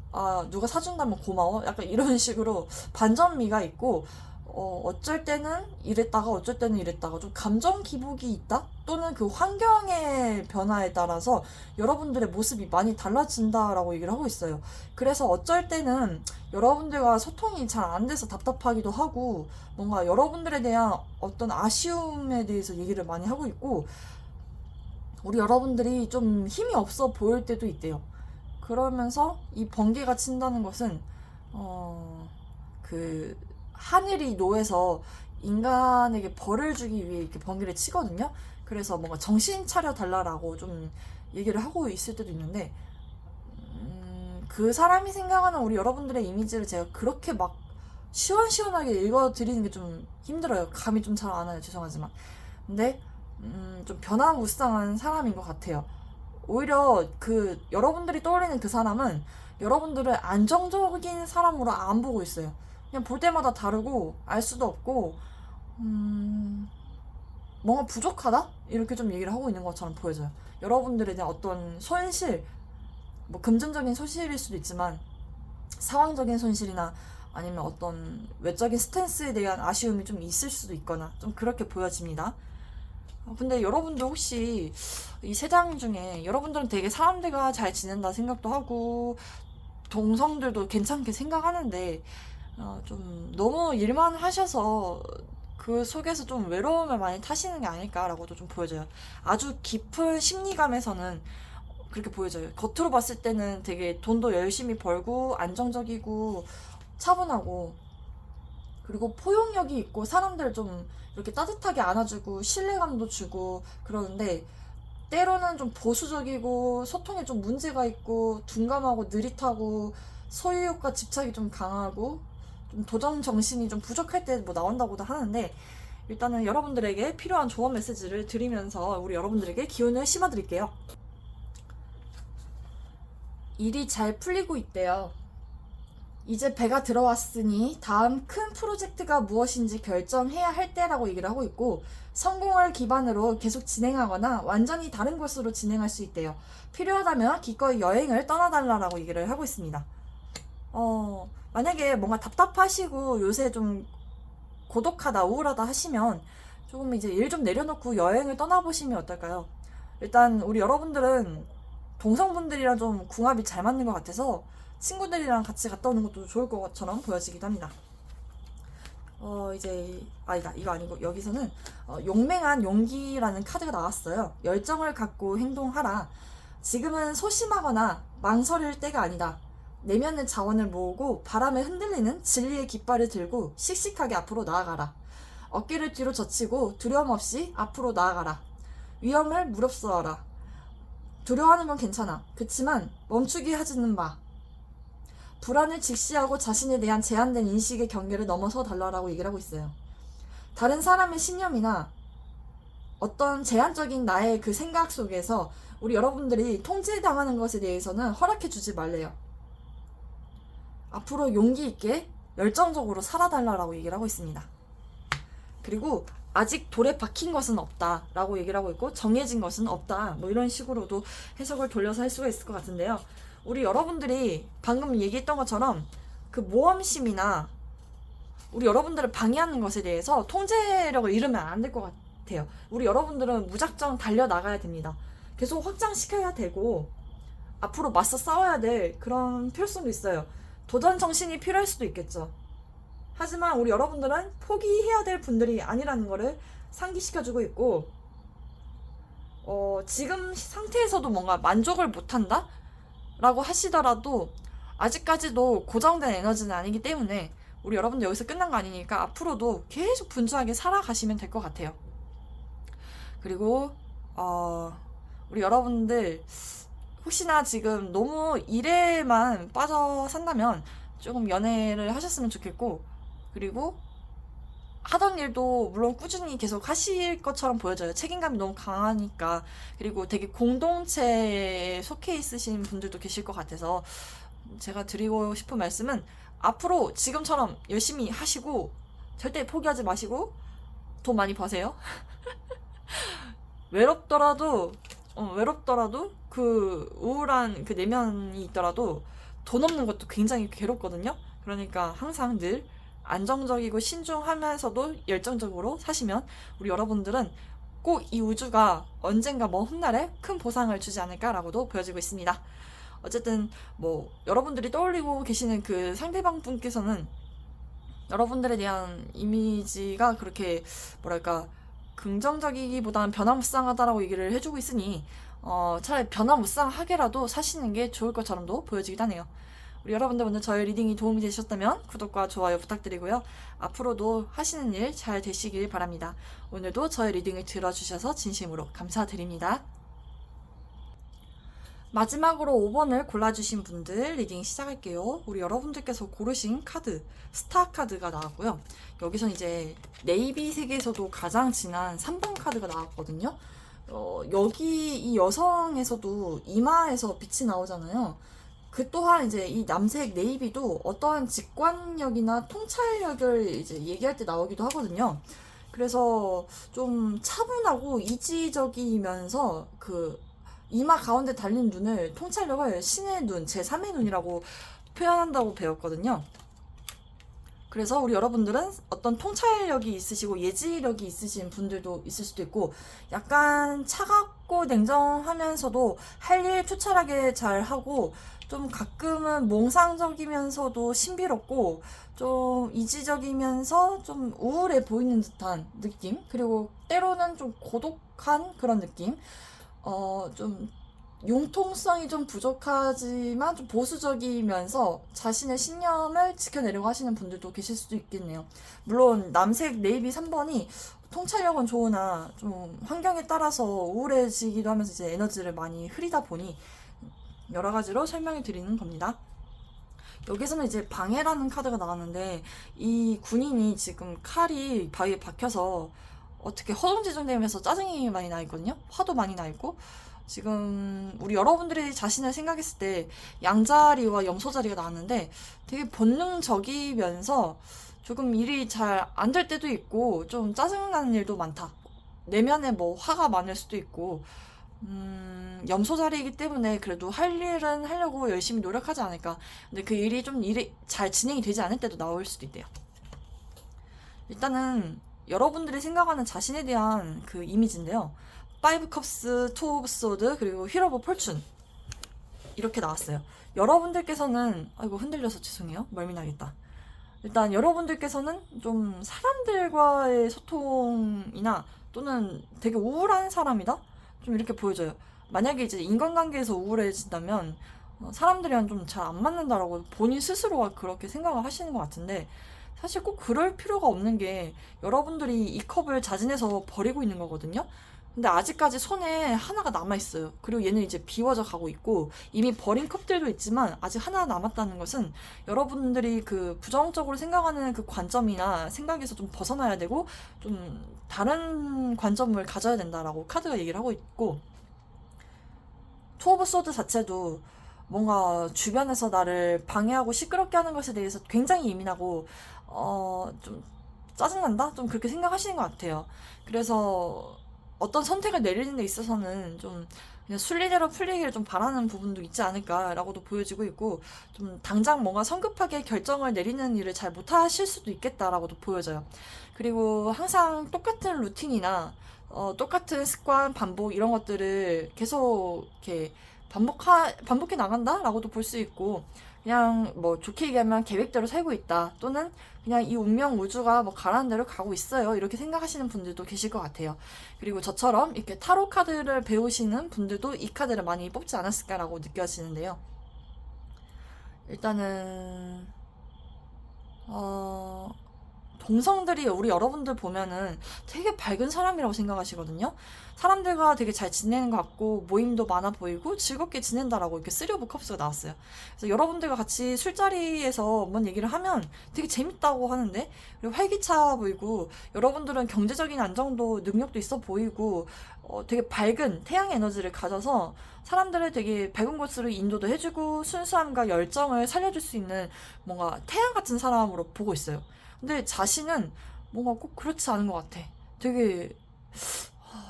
A: 누가 사준다면 고마워. 약간 이런 식으로 반전미가 있고 어쩔 때는 이랬다가 어쩔 때는 이랬다가 좀 감정 기복이 있다? 또는 그 환경의 변화에 따라서 여러분들의 모습이 많이 달라진다라고 얘기를 하고 있어요. 그래서 어쩔 때는 여러분들과 소통이 잘 안 돼서 답답하기도 하고 뭔가 여러분들에 대한 어떤 아쉬움에 대해서 얘기를 많이 하고 있고 우리 여러분들이 좀 힘이 없어 보일 때도 있대요. 그러면서 이 번개가 친다는 것은 그 하늘이 노해서 인간에게 벌을 주기 위해 이렇게 번개를 치거든요. 그래서 뭔가 정신 차려 달라라고 좀 얘기를 하고 있을 때도 있는데 그 사람이 생각하는 우리 여러분들의 이미지를 제가 그렇게 막 시원시원하게 읽어드리는 게 좀 힘들어요. 감이 좀 잘 안 와요. 죄송하지만. 근데 좀 변화무쌍한 사람인 것 같아요. 오히려 그 여러분들이 떠올리는 그 사람은 여러분들을 안정적인 사람으로 안 보고 있어요. 그냥 볼 때마다 다르고 알 수도 없고 뭔가 부족하다? 이렇게 좀 얘기를 하고 있는 것처럼 보여져요. 여러분들에 대한 어떤 손실, 뭐 금전적인 손실일 수도 있지만 상황적인 손실이나 아니면 어떤 외적인 스탠스에 대한 아쉬움이 좀 있을 수도 있거나 좀 그렇게 보여집니다. 근데 여러분들 혹시 이 세 장 중에 여러분들은 되게 사람들과 잘 지낸다 생각도 하고 동성들도 괜찮게 생각하는데 좀 너무 일만 하셔서 그 속에서 좀 외로움을 많이 타시는 게 아닐까라고도 좀 보여져요. 아주 깊은 심리감에서는 그렇게 보여져요. 겉으로 봤을 때는 되게 돈도 열심히 벌고 안정적이고 차분하고, 그리고 포용력이 있고 사람들 좀 이렇게 따뜻하게 안아주고 신뢰감도 주고 그러는데, 때로는 좀 보수적이고 소통에 좀 문제가 있고 둔감하고 느릿하고 소유욕과 집착이 좀 강하고 좀 도전 정신이 좀 부족할 때 뭐 나온다고도 하는데, 일단은 여러분들에게 필요한 조언 메시지를 드리면서 우리 여러분들에게 기운을 심어드릴게요. 일이 잘 풀리고 있대요. 이제 배가 들어왔으니 다음 큰 프로젝트가 무엇인지 결정해야 할 때라고 얘기를 하고 있고, 성공을 기반으로 계속 진행하거나 완전히 다른 곳으로 진행할 수 있대요. 필요하다면 기꺼이 여행을 떠나달라고 얘기를 하고 있습니다. 만약에 뭔가 답답하시고 요새 좀 고독하다, 우울하다 하시면 조금 이제 일 좀 내려놓고 여행을 떠나보시면 어떨까요? 일단 우리 여러분들은 동성분들이랑 좀 궁합이 잘 맞는 것 같아서 친구들이랑 같이 갔다 오는 것도 좋을 것처럼 보여지기도 합니다. 이제 아니다, 이거 아니고 여기서는 용맹한 용기라는 카드가 나왔어요. 열정을 갖고 행동하라. 지금은 소심하거나 망설일 때가 아니다. 내면의 자원을 모으고 바람에 흔들리는 진리의 깃발을 들고 씩씩하게 앞으로 나아가라. 어깨를 뒤로 젖히고 두려움 없이 앞으로 나아가라. 위험을 무릅쓰어라. 두려워하는 건 괜찮아. 그치만 멈추게 하지는 마. 불안을 직시하고 자신에 대한 제한된 인식의 경계를 넘어서 달라라고 얘기를 하고 있어요. 다른 사람의 신념이나 어떤 제한적인 나의 그 생각 속에서 우리 여러분들이 통제당하는 것에 대해서는 허락해주지 말래요. 앞으로 용기 있게 열정적으로 살아달라고 얘기를 하고 있습니다. 그리고 아직 돌에 박힌 것은 없다 라고 얘기를 하고 있고, 정해진 것은 없다, 뭐 이런 식으로도 해석을 돌려서 할 수가 있을 것 같은데요. 우리 여러분들이 방금 얘기했던 것처럼 그 모험심이나 우리 여러분들을 방해하는 것에 대해서 통제력을 잃으면 안 될 것 같아요. 우리 여러분들은 무작정 달려나가야 됩니다. 계속 확장시켜야 되고 앞으로 맞서 싸워야 될 그런 필요성도 있어요. 도전 정신이 필요할 수도 있겠죠. 하지만 우리 여러분들은 포기해야 될 분들이 아니라는 거를 상기시켜주고 있고, 지금 상태에서도 뭔가 만족을 못한다? 라고 하시더라도 아직까지도 고정된 에너지는 아니기 때문에 우리 여러분들 여기서 끝난 거 아니니까 앞으로도 계속 분주하게 살아가시면 될 것 같아요. 그리고 우리 여러분들 혹시나 지금 너무 일에만 빠져 산다면 조금 연애를 하셨으면 좋겠고, 그리고 하던 일도 물론 꾸준히 계속 하실 것처럼 보여져요. 책임감이 너무 강하니까. 그리고 되게 공동체에 속해 있으신 분들도 계실 것 같아서 제가 드리고 싶은 말씀은, 앞으로 지금처럼 열심히 하시고 절대 포기하지 마시고 돈 많이 버세요. 외롭더라도 그 우울한 그 내면이 있더라도 돈 없는 것도 굉장히 괴롭거든요. 그러니까 항상 늘 안정적이고 신중하면서도 열정적으로 사시면 우리 여러분들은 꼭 이 우주가 언젠가 먼 훗날에 큰 보상을 주지 않을까라고도 보여지고 있습니다. 어쨌든 뭐 여러분들이 떠올리고 계시는 그 상대방 분께서는 여러분들에 대한 이미지가 그렇게 뭐랄까 긍정적이기보다는 변화무쌍하다라고 얘기를 해주고 있으니 차라리 변화무쌍하게라도 사시는 게 좋을 것처럼도 보여지기도 하네요. 우리 여러분들 오늘 저의 리딩이 도움이 되셨다면 구독과 좋아요 부탁드리고요. 앞으로도 하시는 일 잘 되시길 바랍니다. 오늘도 저의 리딩을 들어주셔서 진심으로 감사드립니다. 마지막으로 5번을 골라주신 분들 리딩 시작할게요. 우리 여러분들께서 고르신 카드, 스타 카드가 나왔고요. 여기선 이제 네이비 색에서도 가장 진한 3번 카드가 나왔거든요. 여기 이 여성에서도 이마에서 빛이 나오잖아요. 그 또한 이제 이 남색 네이비도 어떠한 직관력이나 통찰력을 이제 얘기할 때 나오기도 하거든요. 그래서 좀 차분하고 이지적이면서 그 이마 가운데 달린 눈을, 통찰력을 신의 눈, 제3의 눈이라고 표현한다고 배웠거든요. 그래서 우리 여러분들은 어떤 통찰력이 있으시고 예지력이 있으신 분들도 있을 수도 있고, 약간 차갑고 냉정하면서도 할 일 투철하게 잘 하고, 좀 가끔은 몽상적이면서도 신비롭고 좀 이지적이면서 좀 우울해 보이는 듯한 느낌, 그리고 때로는 좀 고독한 그런 느낌, 좀 융통성이 좀 부족하지만 좀 보수적이면서 자신의 신념을 지켜내려고 하시는 분들도 계실 수도 있겠네요. 물론 남색 네이비 3번이 통찰력은 좋으나 좀 환경에 따라서 우울해지기도 하면서 이제 에너지를 많이 흐리다 보니 여러 가지로 설명을 드리는 겁니다. 여기서는 이제 방해라는 카드가 나왔는데 이 군인이 지금 칼이 바위에 박혀서 어떻게 허둥지둥대면서 짜증이 많이 나 있거든요. 화도 많이 나 있고 지금 우리 여러분들이 자신을 생각했을 때 양자리와 염소자리가 나왔는데 되게 본능적이면서 조금 일이 잘 안 될 때도 있고 좀 짜증나는 일도 많다. 내면에 뭐 화가 많을 수도 있고 염소자리이기 때문에 그래도 할 일은 하려고 열심히 노력하지 않을까. 근데 그 일이 잘 진행이 되지 않을 때도 나올 수도 있대요. 일단은 여러분들이 생각하는 자신에 대한 그 이미지인데요. 5 컵스, 2 오브 소드, 그리고 휠 오브 폴춘 이렇게 나왔어요. 여러분들께서는 아이고 흔들려서 죄송해요. 멀미 나겠다. 일단 여러분들께서는 좀 사람들과의 소통이나 또는 되게 우울한 사람이다? 좀 이렇게 보여져요. 만약에 이제 인간관계에서 우울해진다면 사람들이랑 좀 잘 안 맞는다라고 본인 스스로가 그렇게 생각을 하시는 것 같은데 사실 꼭 그럴 필요가 없는 게 여러분들이 이 컵을 자진해서 버리고 있는 거거든요. 근데 아직까지 손에 하나가 남아있어요. 그리고 얘는 이제 비워져 가고 있고 이미 버린 컵들도 있지만 아직 하나 남았다는 것은 여러분들이 그 부정적으로 생각하는 그 관점이나 생각에서 좀 벗어나야 되고 좀 다른 관점을 가져야 된다라고 카드가 얘기를 하고 있고 투 오브 소드 자체도 뭔가 주변에서 나를 방해하고 시끄럽게 하는 것에 대해서 굉장히 예민하고 좀 짜증난다? 좀 그렇게 생각하시는 것 같아요. 그래서 어떤 선택을 내리는 데 있어서는 좀 그냥 순리대로 풀리기를 좀 바라는 부분도 있지 않을까라고도 보여지고 있고 좀 당장 뭔가 성급하게 결정을 내리는 일을 잘 못하실 수도 있겠다라고도 보여져요. 그리고 항상 똑같은 루틴이나 똑같은 습관, 반복 이런 것들을 계속 이렇게 반복해 나간다라고도 볼 수 있고 그냥 뭐 좋게 얘기하면 계획대로 살고 있다 또는 그냥 이 운명 우주가 뭐 가라는 대로 가고 있어요 이렇게 생각하시는 분들도 계실 것 같아요. 그리고 저처럼 이렇게 타로 카드를 배우시는 분들도 이 카드를 많이 뽑지 않았을까라고 느껴지는데요. 일단은 동성들이 우리 여러분들 보면은 되게 밝은 사람이라고 생각하시거든요. 사람들과 되게 잘 지내는 것 같고 모임도 많아 보이고 즐겁게 지낸다라고 이렇게 3 오브 컵스가 나왔어요. 그래서 여러분들과 같이 술자리에서 뭔 얘기를 하면 되게 재밌다고 하는데 그리고 활기차 보이고 여러분들은 경제적인 안정도 능력도 있어 보이고 되게 밝은 태양 에너지를 가져서 사람들을 되게 밝은 곳으로 인도도 해주고 순수함과 열정을 살려줄 수 있는 뭔가 태양 같은 사람으로 보고 있어요. 근데 자신은 뭔가 꼭 그렇지 않은 것 같아.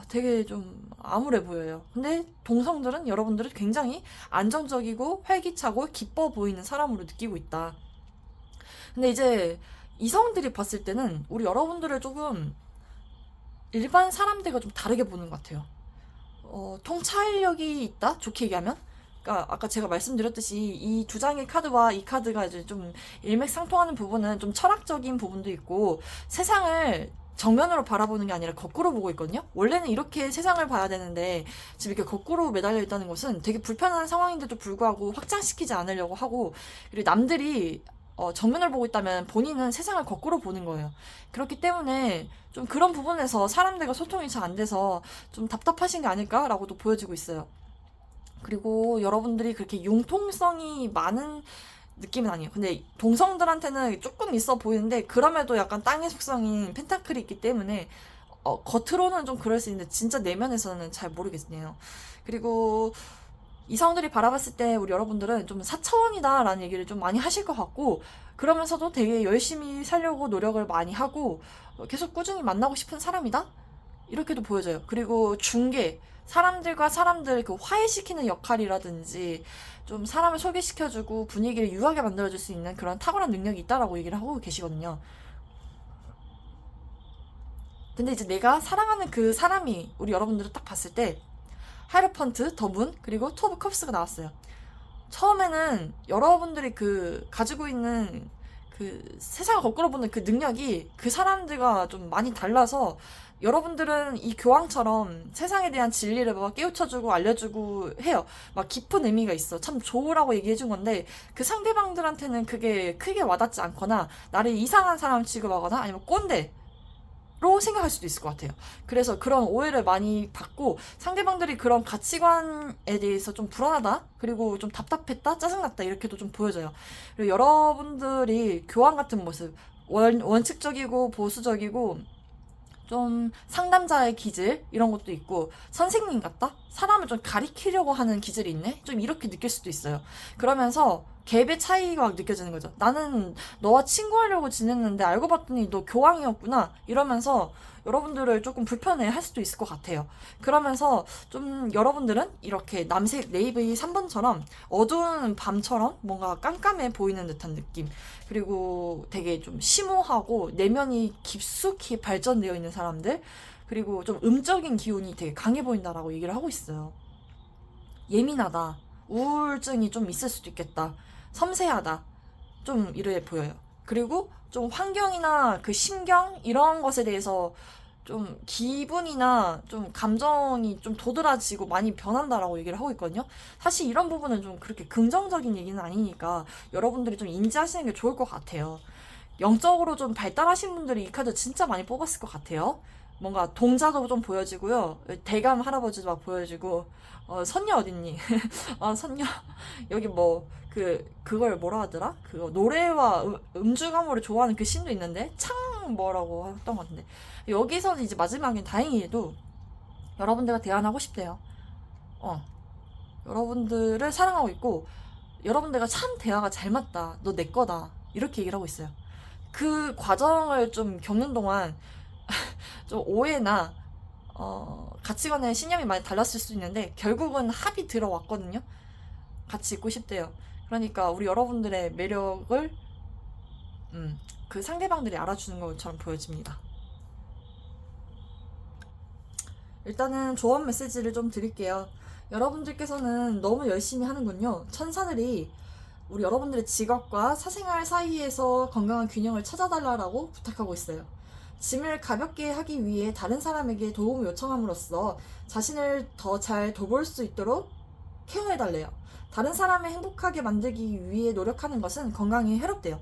A: 되게 좀 암울해 보여요. 근데 동성들은 여러분들은 굉장히 안정적이고 활기차고 기뻐 보이는 사람으로 느끼고 있다. 근데 이제 이성들이 봤을 때는 우리 여러분들을 조금 일반 사람들과 좀 다르게 보는 것 같아요. 통찰력이 있다? 좋게 얘기하면? 그러니까 아까 제가 말씀드렸듯이 이 두 장의 카드와 이 카드가 이제 좀 일맥상통하는 부분은 좀 철학적인 부분도 있고 세상을 정면으로 바라보는 게 아니라 거꾸로 보고 있거든요. 원래는 이렇게 세상을 봐야 되는데 지금 이렇게 거꾸로 매달려 있다는 것은 되게 불편한 상황인데도 불구하고 확장시키지 않으려고 하고 그리고 남들이 정면을 보고 있다면 본인은 세상을 거꾸로 보는 거예요. 그렇기 때문에 좀 그런 부분에서 사람들과 소통이 잘 안 돼서 좀 답답하신 게 아닐까라고도 보여지고 있어요. 그리고 여러분들이 그렇게 융통성이 많은 느낌은 아니에요. 근데 동성들한테는 조금 있어 보이는데 그럼에도 약간 땅의 속성인 펜타클이 있기 때문에 겉으로는 좀 그럴 수 있는데 진짜 내면에서는 잘 모르겠네요. 그리고 이성들이 바라봤을 때 우리 여러분들은 좀 사차원이다 라는 얘기를 좀 많이 하실 것 같고 그러면서도 되게 열심히 살려고 노력을 많이 하고 계속 꾸준히 만나고 싶은 사람이다? 이렇게도 보여져요. 그리고 중개, 사람들과 사람들 그 화해시키는 역할이라든지 좀 사람을 소개시켜주고 분위기를 유하게 만들어줄 수 있는 그런 탁월한 능력이 있다라고 얘기를 하고 계시거든요. 근데 이제 내가 사랑하는 그 사람이 우리 여러분들을 딱 봤을 때 하이로펀트, 더문, 그리고 투 오브 컵스가 나왔어요. 처음에는 여러분들이 그 가지고 있는 그 세상을 거꾸로 보는 그 능력이 그 사람들과 좀 많이 달라서 여러분들은 이 교황처럼 세상에 대한 진리를 막 깨우쳐주고 알려주고 해요. 막 깊은 의미가 있어. 참 좋으라고 얘기해준 건데 그 상대방들한테는 그게 크게 와닿지 않거나 나를 이상한 사람 취급하거나 아니면 꼰대 로 생각할 수도 있을 것 같아요. 그래서 그런 오해를 많이 받고 상대방들이 그런 가치관에 대해서 좀 불안하다, 그리고 좀 답답했다, 짜증났다 이렇게도 좀 보여져요. 그리고 여러분들이 교황 같은 모습, 원칙적이고 보수적이고 좀 상담자의 기질 이런 것도 있고 선생님 같다? 사람을 좀 가리키려고 하는 기질이 있네? 좀 이렇게 느낄 수도 있어요. 그러면서 갭의 차이가 막 느껴지는 거죠. 나는 너와 친구하려고 지냈는데 알고 봤더니 너 교황이었구나 이러면서 여러분들을 조금 불편해 할 수도 있을 것 같아요. 그러면서 좀 여러분들은 이렇게 남색 네이비 3번처럼 어두운 밤처럼 뭔가 깜깜해 보이는 듯한 느낌, 그리고 되게 좀 심오하고 내면이 깊숙이 발전되어 있는 사람들, 그리고 좀 음적인 기운이 되게 강해 보인다라고 얘기를 하고 있어요. 예민하다, 우울증이 좀 있을 수도 있겠다, 섬세하다, 좀 이래 보여요. 그리고 좀 환경이나 그 심경 이런 것에 대해서 좀 기분이나 좀 감정이 좀 도드라지고 많이 변한다라고 얘기를 하고 있거든요. 사실 이런 부분은 좀 그렇게 긍정적인 얘기는 아니니까 여러분들이 좀 인지하시는 게 좋을 것 같아요. 영적으로 좀 발달하신 분들이 이 카드 진짜 많이 뽑았을 것 같아요. 뭔가 동자도 좀 보여지고요. 대감 할아버지도 막 보여지고, 선녀 어딨니? 선녀. 여기 뭐, 그걸 뭐라 하더라? 그거, 노래와 주 가무를 좋아하는 그 신도 있는데, 뭐라고 했던 것 같은데. 여기서는 이제 마지막엔 다행히도 여러분들과 대안하고 싶대요. 여러분들을 사랑하고 있고, 여러분들과 참 대화가 잘 맞다. 너 내 거다. 이렇게 얘기를 하고 있어요. 그 과정을 좀 겪는 동안 좀 오해나 가치관의 신념이 많이 달랐을 수 있는데 결국은 합이 들어왔거든요. 같이 있고 싶대요. 그러니까 우리 여러분들의 매력을 그 상대방들이 알아주는 것처럼 보여집니다. 일단은 조언 메시지를 좀 드릴게요. 여러분들께서는 너무 열심히 하는군요. 천사들이 우리 여러분들의 직업과 사생활 사이에서 건강한 균형을 찾아달라고 부탁하고 있어요. 짐을 가볍게 하기 위해 다른 사람에게 도움을 요청함으로써 자신을 더 잘 돌볼 수 있도록 케어해달래요. 다른 사람을 행복하게 만들기 위해 노력하는 것은 건강에 해롭대요.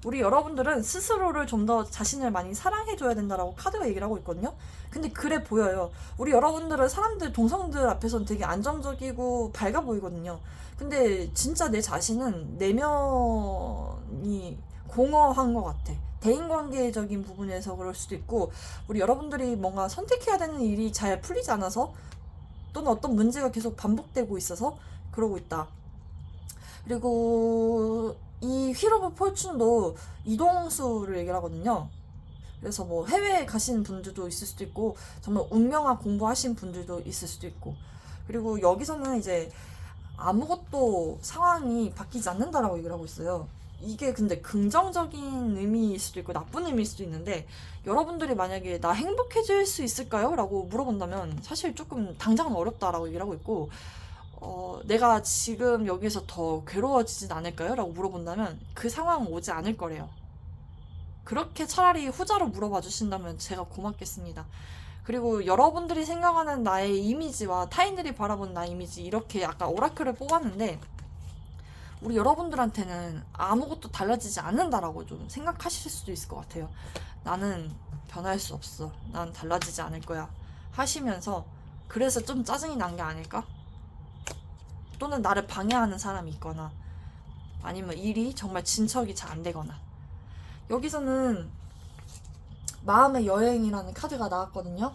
A: 우리 여러분들은 스스로를 좀 더 자신을 많이 사랑해줘야 된다라고 카드가 얘기를 하고 있거든요. 근데 그래 보여요. 우리 여러분들은 사람들, 동성들 앞에서는 되게 안정적이고 밝아 보이거든요. 근데 진짜 내 자신은 내면이 공허한 것 같아. 대인관계적인 부분에서 그럴 수도 있고, 우리 여러분들이 뭔가 선택해야 되는 일이 잘 풀리지 않아서, 또는 어떤 문제가 계속 반복되고 있어서 그러고 있다. 그리고 이 휠 오브 폴춘도 이동수를 얘기를 하거든요. 그래서 뭐 해외에 가시는 분들도 있을 수도 있고, 정말 운명학 공부하신 분들도 있을 수도 있고, 그리고 여기서는 이제 아무것도 상황이 바뀌지 않는다라고 얘기를 하고 있어요. 이게 근데 긍정적인 의미일 수도 있고 나쁜 의미일 수도 있는데, 여러분들이 만약에 나 행복해질 수 있을까요? 라고 물어본다면 사실 조금 당장은 어렵다라고 얘기를 하고 있고, 내가 지금 여기서 더 괴로워지진 않을까요? 라고 물어본다면 그 상황은 오지 않을 거래요. 그렇게 차라리 후자로 물어봐 주신다면 제가 고맙겠습니다. 그리고 여러분들이 생각하는 나의 이미지와 타인들이 바라보는 나의 이미지, 이렇게 약간 오라클을 뽑았는데 우리 여러분들한테는 아무것도 달라지지 않는다라고 좀 생각하실 수도 있을 것 같아요. 나는 변할 수 없어, 난 달라지지 않을 거야 하시면서, 그래서 좀 짜증이 난 게 아닐까? 또는 나를 방해하는 사람이 있거나, 아니면 일이 정말 진척이 잘 안 되거나. 여기서는 마음의 여행이라는 카드가 나왔거든요.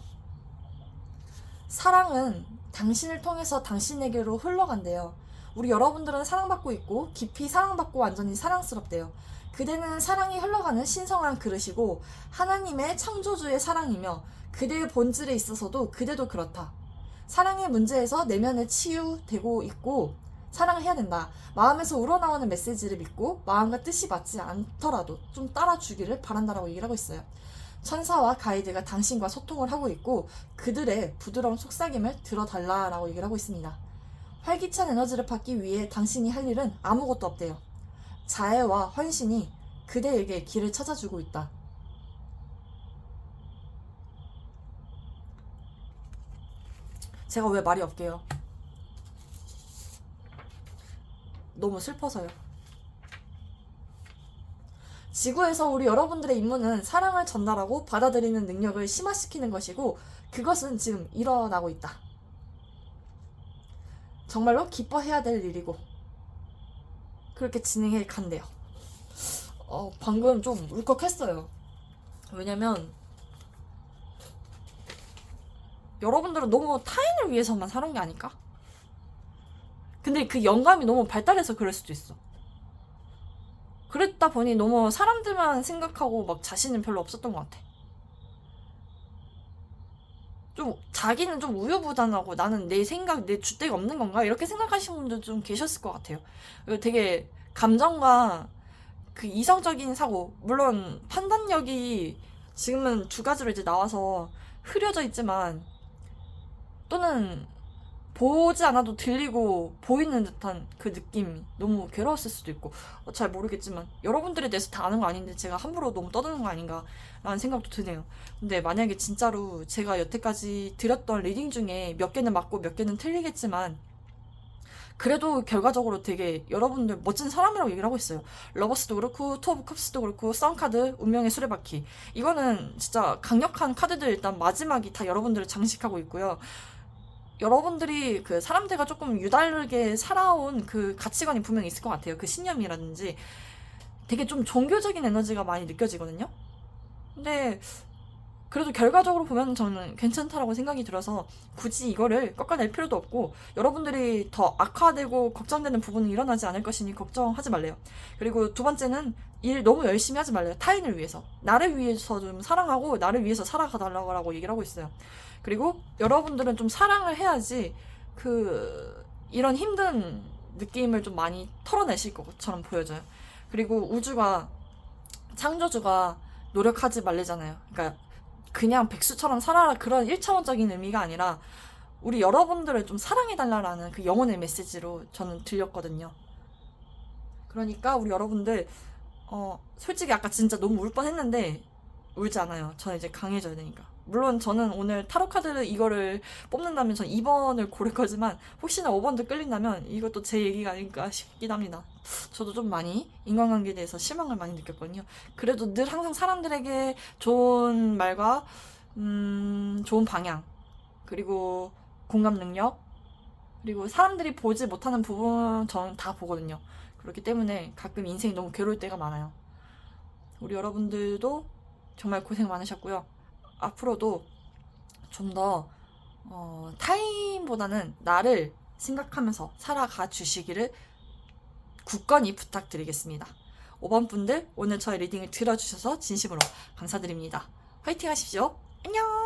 A: 사랑은 당신을 통해서 당신에게로 흘러간대요. 우리 여러분들은 사랑받고 있고 깊이 사랑받고 완전히 사랑스럽대요. 그대는 사랑이 흘러가는 신성한 그릇이고 하나님의 창조주의 사랑이며 그대의 본질에 있어서도 그대도 그렇다. 사랑의 문제에서 내면에 치유되고 있고 사랑해야 된다. 마음에서 우러나오는 메시지를 믿고 마음과 뜻이 맞지 않더라도 좀 따라주기를 바란다라고 얘기를 하고 있어요. 천사와 가이드가 당신과 소통을 하고 있고 그들의 부드러운 속삭임을 들어달라라고 얘기를 하고 있습니다. 활기찬 에너지를 받기 위해 당신이 할 일은 아무것도 없대요. 자애와 헌신이 그대에게 길을 찾아주고 있다. 제가 왜 말이 없게요? 너무 슬퍼서요. 지구에서 우리 여러분들의 임무는 사랑을 전달하고 받아들이는 능력을 심화시키는 것이고, 그것은 지금 일어나고 있다. 정말로 기뻐해야 될 일이고, 그렇게 진행해 간대요. 방금 좀 울컥했어요. 왜냐면 여러분들은 너무 타인을 위해서만 살은 게 아닐까? 근데 그 영감이 너무 발달해서 그럴 수도 있어. 그랬다 보니 너무 사람들만 생각하고 막 자신은 별로 없었던 것 같아. 좀 자기는 좀 우유부단하고 나는 내 생각, 내 줏대가 없는 건가? 이렇게 생각하시는 분들 좀 계셨을 것 같아요. 그리고 되게 감정과 그 이성적인 사고, 물론 판단력이 지금은 두 가지로 이제 나와서 흐려져 있지만, 또는 보지 않아도 들리고 보이는 듯한 그 느낌이 너무 괴로웠을 수도 있고, 잘 모르겠지만 여러분들에 대해서 다 아는 거 아닌데 제가 함부로 너무 떠드는 거 아닌가 라는 생각도 드네요. 근데 만약에 진짜로 제가 여태까지 드렸던 리딩 중에 몇 개는 맞고 몇 개는 틀리겠지만, 그래도 결과적으로 되게 여러분들 멋진 사람이라고 얘기를 하고 있어요. 러버스도 그렇고 투 오브 컵스도 그렇고 썬카드, 운명의 수레바퀴, 이거는 진짜 강력한 카드들. 일단 마지막이 다 여러분들을 장식하고 있고요. 여러분들이 그 사람들과 조금 유달르게 살아온 그 가치관이 분명히 있을 것 같아요. 그 신념이라든지 되게 좀 종교적인 에너지가 많이 느껴지거든요. 근데 그래도 결과적으로 보면 저는 괜찮다라고 생각이 들어서 굳이 이거를 꺾어낼 필요도 없고, 여러분들이 더 악화되고 걱정되는 부분은 일어나지 않을 것이니 걱정하지 말래요. 그리고 두 번째는 일 너무 열심히 하지 말래요. 타인을 위해서, 나를 위해서 좀 사랑하고 나를 위해서 살아가 달라고 얘기를 하고 있어요. 그리고 여러분들은 좀 사랑을 해야지 이런 힘든 느낌을 좀 많이 털어내실 것처럼 보여져요. 그리고 우주가, 창조주가 노력하지 말래잖아요. 그러니까 그냥 백수처럼 살아라, 그런 1차원적인 의미가 아니라 우리 여러분들을 좀 사랑해달라는 그 영혼의 메시지로 저는 들렸거든요. 그러니까 우리 여러분들, 솔직히 아까 진짜 너무 울 뻔했는데 울지 않아요. 저는 이제 강해져야 되니까. 물론 저는 오늘 타로 카드 이거를 뽑는다면 전 2번을 고를 거지만, 혹시나 5번도 끌린다면 이것도 제 얘기가 아닐까 싶긴 합니다. 저도 좀 많이 인간관계에 대해서 실망을 많이 느꼈거든요. 그래도 늘 항상 사람들에게 좋은 말과 좋은 방향, 그리고 공감 능력, 그리고 사람들이 보지 못하는 부분 저는 다 보거든요. 그렇기 때문에 가끔 인생이 너무 괴로울 때가 많아요. 우리 여러분들도 정말 고생 많으셨고요. 앞으로도 좀 더 타인보다는 나를 생각하면서 살아가 주시기를 굳건히 부탁드리겠습니다. 5번 분들, 오늘 저의 리딩을 들어주셔서 진심으로 감사드립니다. 화이팅 하십시오. 안녕!